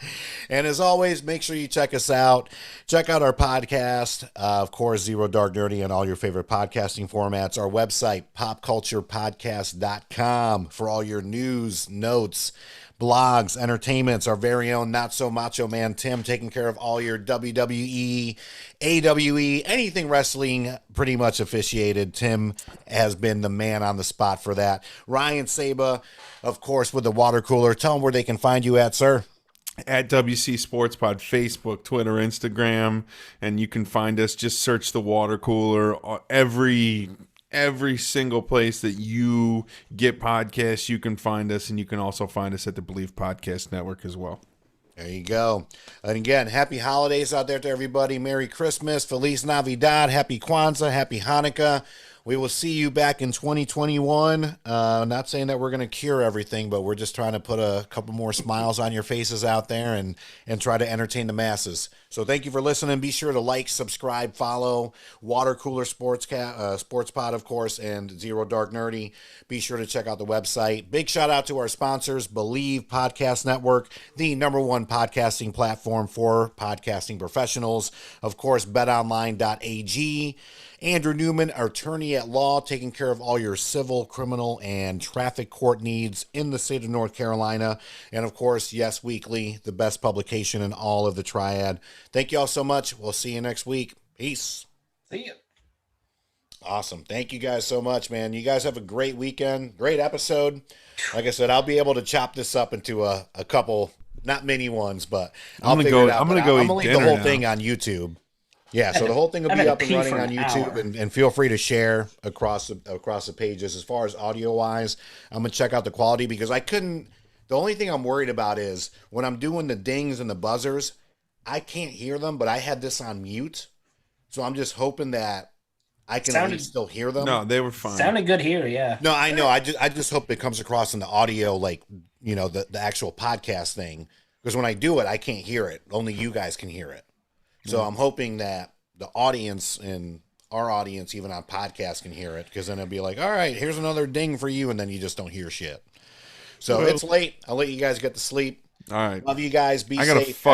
And as always, make sure you check us out. Check out our podcast. Of course, Zero Dark Nerdy and all your favorite podcasting formats. Our website, popculturepodcast.com, for all your news, notes, blogs, entertainments. Our very own Not So Macho Man Tim taking care of all your WWE, AWE, anything wrestling pretty much officiated. Tim has been the man on the spot for that. Ryan Saba, of course, with the water cooler. Tell them where they can find you at, sir. At WC Sports Pod, Facebook, Twitter, Instagram, and you can find us. Just search the water cooler. Every single place that you get podcasts, you can find us, and you can also find us at the Believe Podcast Network as well. There you go. And again, happy holidays out there to everybody. Merry Christmas, Feliz Navidad, Happy Kwanzaa, Happy Hanukkah. We will see you back in 2021. Not saying that we're going to cure everything, but we're just trying to put a couple more smiles on your faces out there and try to entertain the masses. So thank you for listening. Be sure to like, subscribe, follow Water Cooler Sports Pod, of course, and Zero Dark Nerdy. Be sure to check out the website. Big shout out to our sponsors, Believe Podcast Network, the #1 podcasting platform for podcasting professionals. Of course, betonline.ag. Andrew Newman, attorney at law, taking care of all your civil, criminal, and traffic court needs in the state of North Carolina. And of course, Yes Weekly, the best publication in all of the Triad. Thank you all so much. We'll see you next week. Peace. See you. Awesome. Thank you guys so much, man. You guys have a great weekend. Great episode. Like I said, I'll be able to chop this up into a couple, not many ones, but I'm going to go leave the whole thing on YouTube. Yeah, so the whole thing will be up and running on YouTube, and feel free to share across the pages. As far as audio-wise, I'm going to check out the quality because the only thing I'm worried about is when I'm doing the dings and the buzzers, I can't hear them, but I had this on mute, so I'm just hoping that I can at least still hear them. No, they were fine. Sounded good here, yeah. No, I know. I just hope it comes across in the audio, like, the actual podcast thing, because when I do it, I can't hear it. Only you guys can hear it. So I'm hoping that the audience and our audience, even on podcast, can hear it, because then it'll be like, all right, here's another ding for you, and then you just don't hear shit. So it's late. I'll let you guys get to sleep. All right. Love you guys. Be safe.